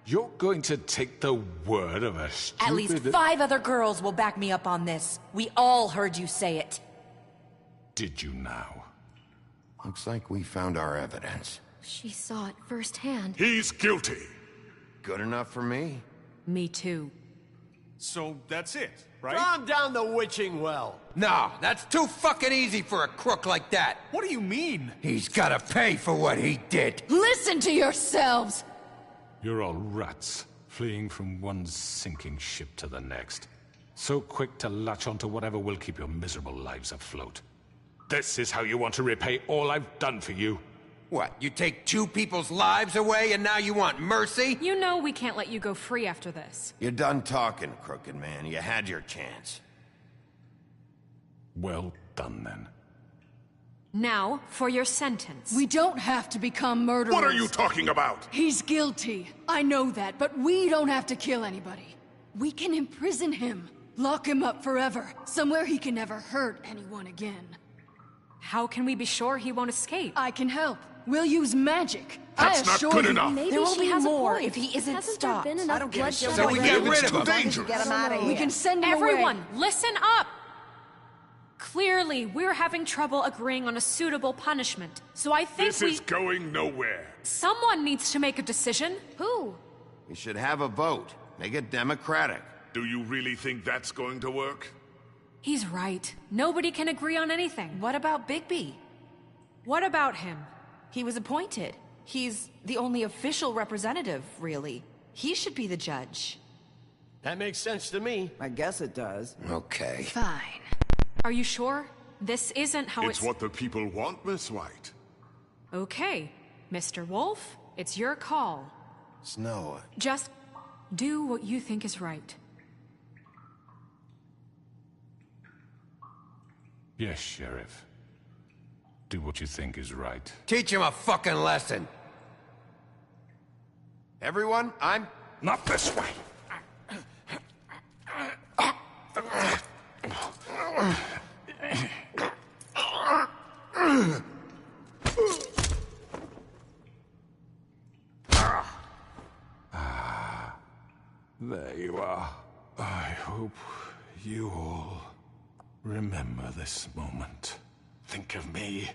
Speaker 8: You're going to take the word of a stupid...
Speaker 18: At least 5 other girls will back me up on this. We all heard you say it.
Speaker 8: Did you now?
Speaker 3: Looks like we found our evidence.
Speaker 15: She saw it firsthand.
Speaker 14: He's guilty.
Speaker 3: Good enough for me.
Speaker 4: Me too.
Speaker 10: So that's it, right?
Speaker 13: Calm down the witching well.
Speaker 17: No, that's too fucking easy for a crook like that.
Speaker 10: What do you mean?
Speaker 17: He's gotta pay for what he did.
Speaker 2: Listen to yourselves!
Speaker 8: You're all rats, fleeing from one sinking ship to the next. So quick to latch onto whatever will keep your miserable lives afloat. This is how you want to repay all I've done for you.
Speaker 17: What, you take 2 people's lives away and now you want mercy?
Speaker 4: You know we can't let you go free after this.
Speaker 3: You're done talking, crooked man. You had your chance.
Speaker 8: Well done, then.
Speaker 4: Now, for your sentence.
Speaker 2: We don't have to become murderers.
Speaker 14: What are you talking about?
Speaker 2: He's guilty. I know that, but we don't have to kill anybody. We can imprison him. Lock him up forever. Somewhere he can never hurt anyone again.
Speaker 4: How can we be sure he won't escape?
Speaker 2: I can help. We'll use magic.
Speaker 14: That's not good enough.
Speaker 15: Maybe
Speaker 18: There will
Speaker 15: she
Speaker 18: be
Speaker 15: has
Speaker 18: more
Speaker 15: a point.
Speaker 18: if he isn't
Speaker 15: Hasn't
Speaker 18: stopped.
Speaker 15: There been enough
Speaker 17: I don't give a
Speaker 15: bloodshed
Speaker 17: shit. So we get rid of him.
Speaker 14: Too dangerous.
Speaker 16: Get him out of here.
Speaker 2: We can send him
Speaker 4: Everyone,
Speaker 2: away.
Speaker 4: listen up! Clearly, we're having trouble agreeing on a suitable punishment. So I think
Speaker 14: This is going nowhere.
Speaker 4: someone needs to make a decision.
Speaker 15: Who?
Speaker 3: We should have a vote. Make it democratic.
Speaker 14: Do you really think that's going to work?
Speaker 4: He's right. Nobody can agree on anything.
Speaker 18: What about Bigby?
Speaker 4: What about him?
Speaker 18: He was appointed. He's the only official representative, really. He should be the judge.
Speaker 13: That makes sense to me.
Speaker 5: I guess it does.
Speaker 3: Okay.
Speaker 2: Fine.
Speaker 4: Are you sure? This isn't how
Speaker 14: It's what the people want, Miss White.
Speaker 4: Okay, Mr. Wolf, it's your call.
Speaker 3: Snow.
Speaker 4: Just do what you think is right.
Speaker 8: Yes, Sheriff. Do what you think is right.
Speaker 17: Teach him a fucking lesson.
Speaker 3: Everyone, I'm...
Speaker 14: Not this way.
Speaker 8: There you are. I hope you all remember this moment. Think of me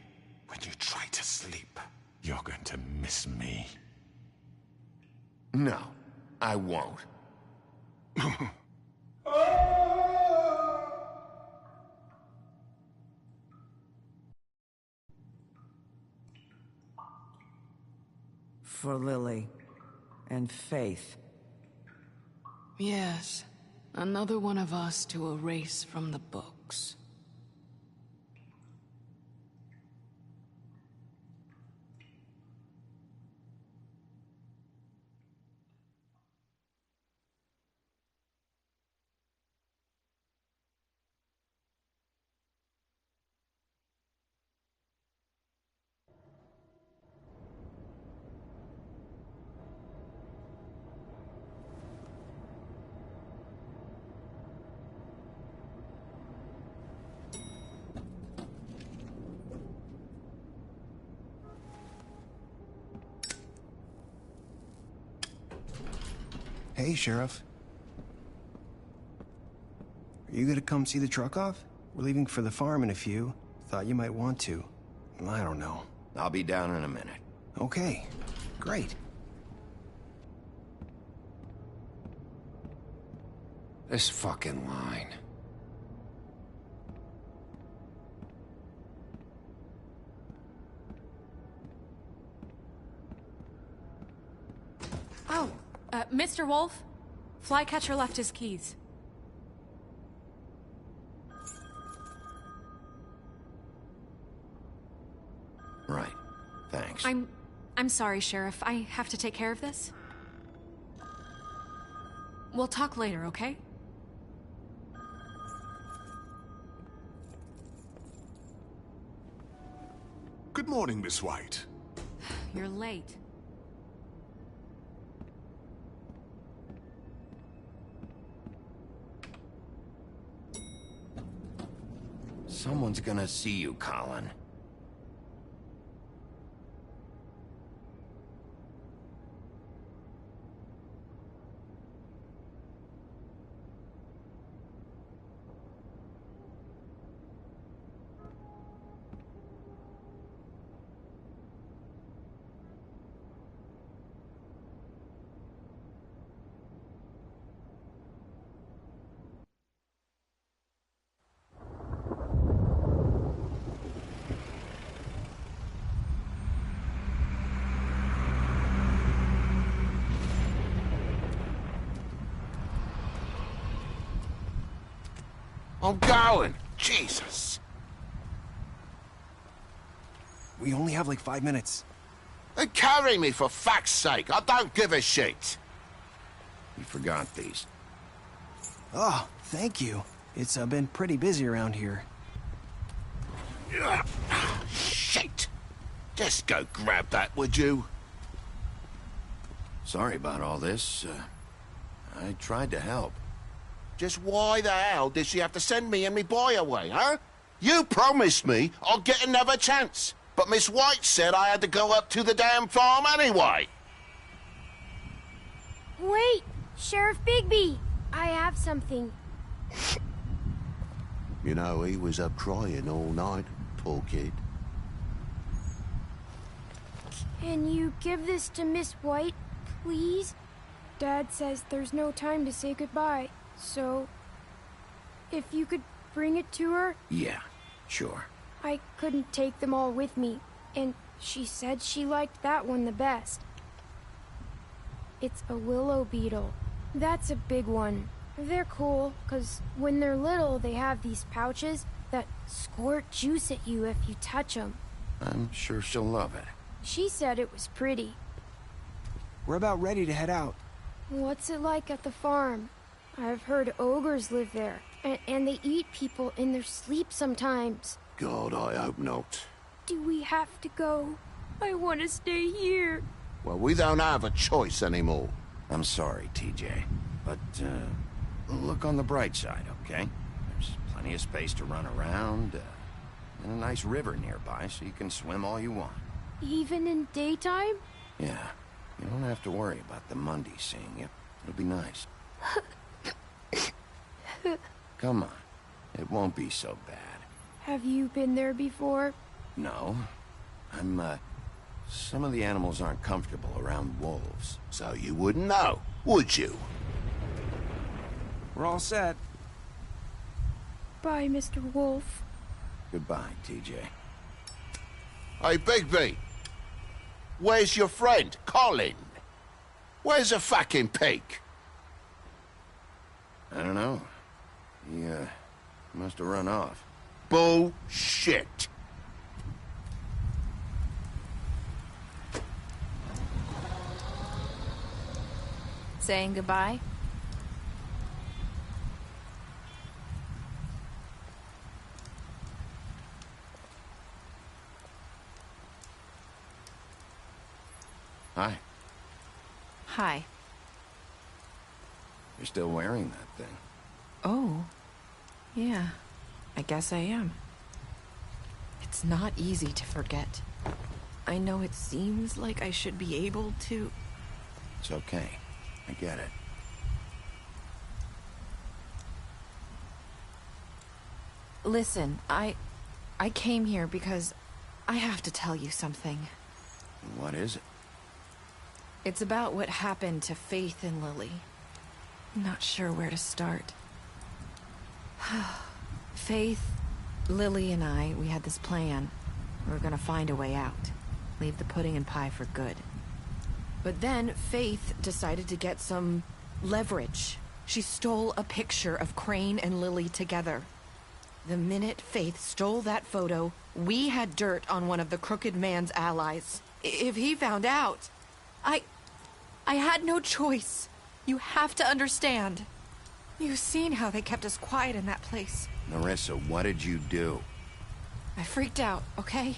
Speaker 8: when you try to sleep. You're going to miss me.
Speaker 3: No, I won't.
Speaker 5: For Lily and Faith.
Speaker 2: Yes, another one of us to erase from the books.
Speaker 1: Hey, Sheriff. Are you gonna come see the truck off? We're leaving for the farm in a few. Thought you might want to. I don't know.
Speaker 3: I'll be down in a minute.
Speaker 1: Okay, great.
Speaker 3: This fucking line.
Speaker 4: Oh, Mr. Wolf, Flycatcher left his keys.
Speaker 3: Right. Thanks.
Speaker 4: I'm sorry, Sheriff. I have to take care of this. We'll talk later, okay?
Speaker 14: Good morning, Miss White.
Speaker 4: You're late.
Speaker 3: Someone's gonna see you, Colin. I'm going. Jesus.
Speaker 1: We only have like 5 minutes.
Speaker 3: Then carry me, for fuck's sake. I don't give a shit. You forgot these.
Speaker 1: Oh, thank you. It's been pretty busy around here.
Speaker 3: Shit. Just go grab that, would you? Sorry about all this. I tried to help. Just why the hell did she have to send me and me boy away, huh? You promised me I'll get another chance. But Miss White said I had to go up to the damn farm anyway.
Speaker 15: Wait, Sheriff Bigby, I have something.
Speaker 19: You know, he was up crying all night, poor kid.
Speaker 15: Can you give this to Miss White, please? Dad says there's no time to say goodbye, so if you could
Speaker 20: bring it to her?
Speaker 17: Yeah, sure.
Speaker 20: I couldn't take them all with me, and she said she liked that one the best. It's a willow beetle. That's a big one. They're cool, 'cause when they're little, they have these pouches that squirt juice at you if you touch them.
Speaker 17: I'm sure she'll love it.
Speaker 20: She said it was pretty.
Speaker 1: We're about ready to head out.
Speaker 20: What's it like at the farm? I've heard ogres live there, and they eat people in their sleep sometimes.
Speaker 19: God, I hope not.
Speaker 20: Do we have to go? I want to stay here.
Speaker 3: Well, we don't have a choice anymore.
Speaker 17: I'm sorry, TJ. But, look on the bright side, okay? There's plenty of space to run around, and a nice river nearby so you can swim all you want.
Speaker 20: Even in daytime?
Speaker 17: Yeah, you don't have to worry about the Mundy seeing you. It'll be nice. Come on, it won't be so bad.
Speaker 20: Have you been there before?
Speaker 17: No. Some of the animals aren't comfortable around wolves.
Speaker 3: So you wouldn't know, would you?
Speaker 1: We're all set.
Speaker 20: Bye, Mr. Wolf.
Speaker 17: Goodbye, TJ.
Speaker 3: Hey, Bigby. Where's your friend, Colin? Where's the fucking pig?
Speaker 17: I don't know. He, must have run off.
Speaker 3: Bullshit.
Speaker 4: Saying goodbye?
Speaker 17: Hi.
Speaker 4: Hi.
Speaker 17: You're still wearing that thing.
Speaker 18: Oh. Yeah. I guess I am. It's not easy to forget. I know it seems like I should be able to...
Speaker 17: It's okay. I get it.
Speaker 18: Listen, I came here because I have to tell you something.
Speaker 17: What is it?
Speaker 18: It's about what happened to Faith and Lily. I'm not sure where to start. Faith, Lily, and I, we had this plan. We were gonna find a way out. Leave the pudding and pie for good. But then Faith decided to get some leverage. She stole a picture of Crane and Lily together. The minute Faith stole that photo, we had dirt on one of the Crooked Man's allies. If he found out, I had no choice. You have to understand. You've seen how they kept us quiet in that place.
Speaker 17: Nerissa, what did you do?
Speaker 18: I freaked out, okay?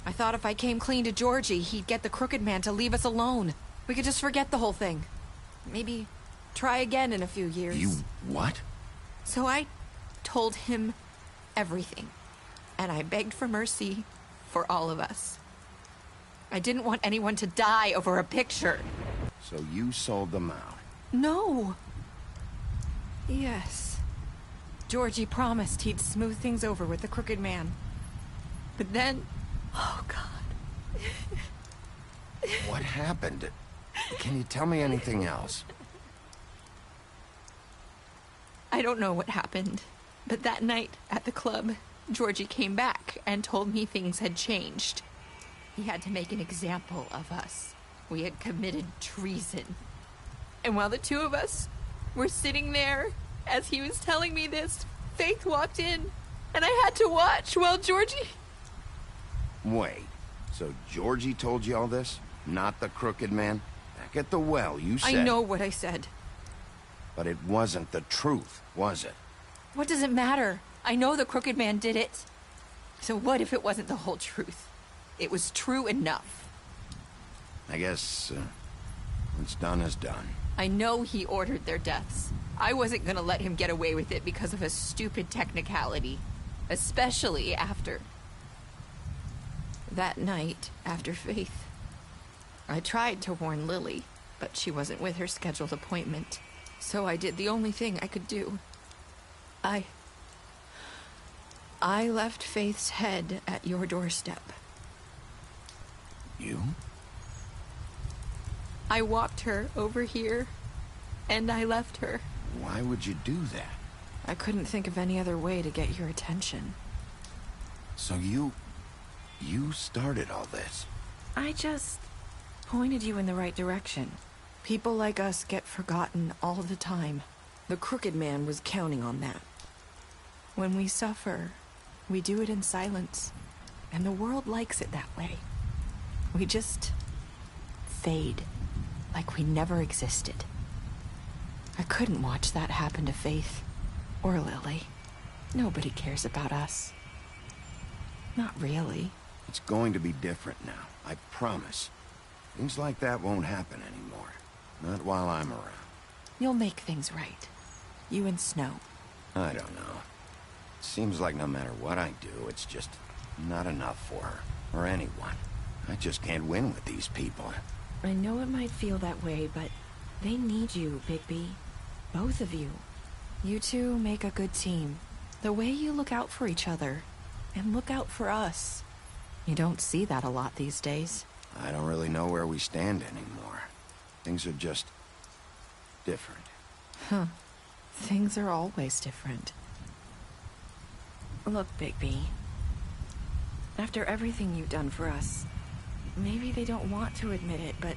Speaker 18: I thought if I came clean to Georgie, he'd get the Crooked Man to leave us alone. We could just forget the whole thing. Maybe try again in a few years.
Speaker 17: You what?
Speaker 18: So I told him everything. And I begged for mercy for all of us. I didn't want anyone to die over a picture.
Speaker 17: So you sold them out?
Speaker 18: No. Yes. Georgie promised he'd smooth things over with the Crooked Man. But then... Oh, God.
Speaker 17: What happened? Can you tell me anything else?
Speaker 18: I don't know what happened. But that night at the club, Georgie came back and told me things had changed. He had to make an example of us. We had committed treason. And while the two of us were sitting there, as he was telling me this, Faith walked in, and I had to watch while Georgie...
Speaker 17: Wait, so Georgie told you all this? Not the Crooked Man? Back at the well, you said...
Speaker 18: I know what I said.
Speaker 17: But it wasn't the truth, was it?
Speaker 18: What does it matter? I know the Crooked Man did it. So what if it wasn't the whole truth? It was true enough.
Speaker 17: I guess, what's done is done.
Speaker 18: I know he ordered their deaths. I wasn't gonna let him get away with it because of a stupid technicality. Especially after... That night, after Faith, I tried to warn Lily, but she wasn't with her scheduled appointment. So I did the only thing I could do. I left Faith's head at your doorstep.
Speaker 17: You?
Speaker 18: I walked her over here, and I left her.
Speaker 17: Why would you do that?
Speaker 5: I couldn't think of any other way to get your attention.
Speaker 17: So you started all this?
Speaker 5: I just pointed you in the right direction. People like us get forgotten all the time. The Crooked Man was counting on that. When we suffer, we do it in silence. And the world likes it that way. We just fade, like we never existed. I couldn't watch that happen to Faith, or Lily. Nobody cares about us. Not really.
Speaker 17: It's going to be different now, I promise. Things like that won't happen anymore. Not while I'm around.
Speaker 5: You'll make things right. You and Snow.
Speaker 17: I don't know. It seems like no matter what I do, it's just not enough for her, or anyone. I just can't win with these people.
Speaker 5: I know it might feel that way, but they need you, Bigby. Both of you. You two make a good team. The way you look out for each other, and look out for us. You don't see that a lot these days.
Speaker 17: I don't really know where we stand anymore. Things are just different.
Speaker 5: Huh. Things are always different. Look, Bigby. After everything you've done for us, maybe they don't want to admit it, but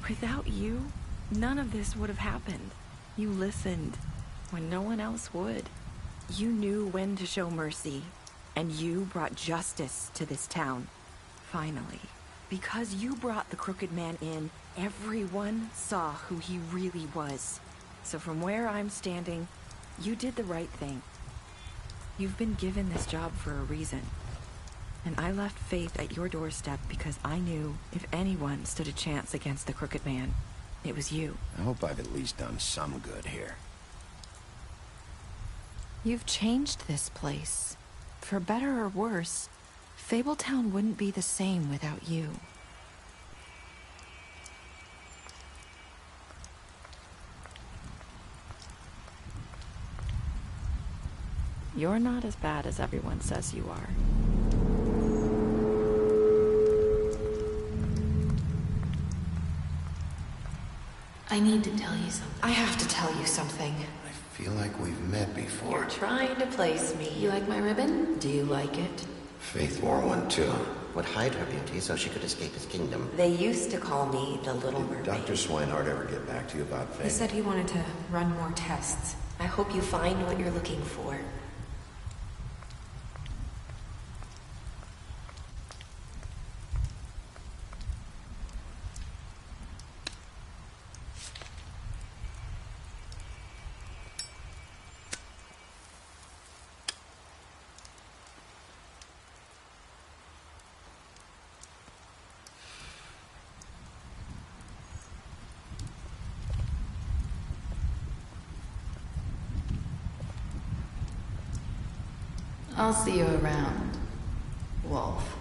Speaker 5: without you, none of this would have happened. You listened when no one else would. You knew when to show mercy, and you brought justice to this town. Finally. Because you brought the Crooked Man in, everyone saw who he really was. So from where I'm standing, you did the right thing. You've been given this job for a reason. And I left Faith at your doorstep because I knew if anyone stood a chance against the Crooked Man, it was you.
Speaker 17: I hope I've at least done some good here.
Speaker 5: You've changed this place. For better or worse, Fabletown wouldn't be the same without you. You're not as bad as everyone says you are.
Speaker 18: I need to tell you something. I have to tell you something.
Speaker 19: I feel like we've met before.
Speaker 18: You're trying to place me. You like my ribbon? Do you like it?
Speaker 19: Faith wore one too. Would hide her beauty so she could escape his kingdom.
Speaker 18: They used to call me the Little Mermaid.
Speaker 19: Did Dr. Swinehart ever get back to you about Faith?
Speaker 18: He said he wanted to run more tests. I hope you find what you're looking for.
Speaker 2: I'll see you around, Wolf.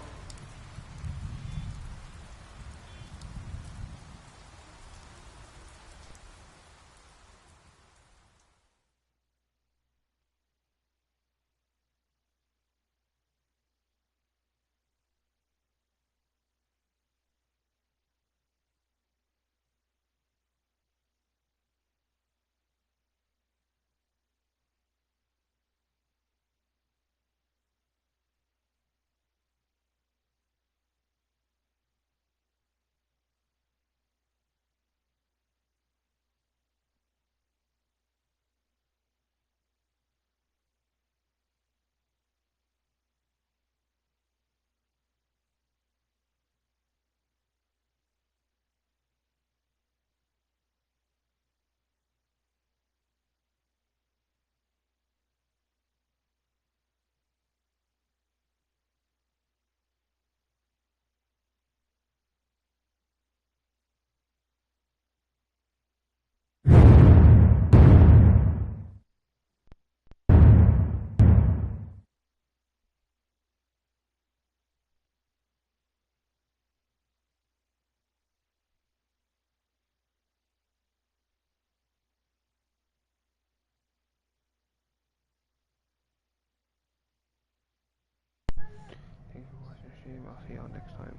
Speaker 21: Thanks for watching the stream. I'll see y'all next time.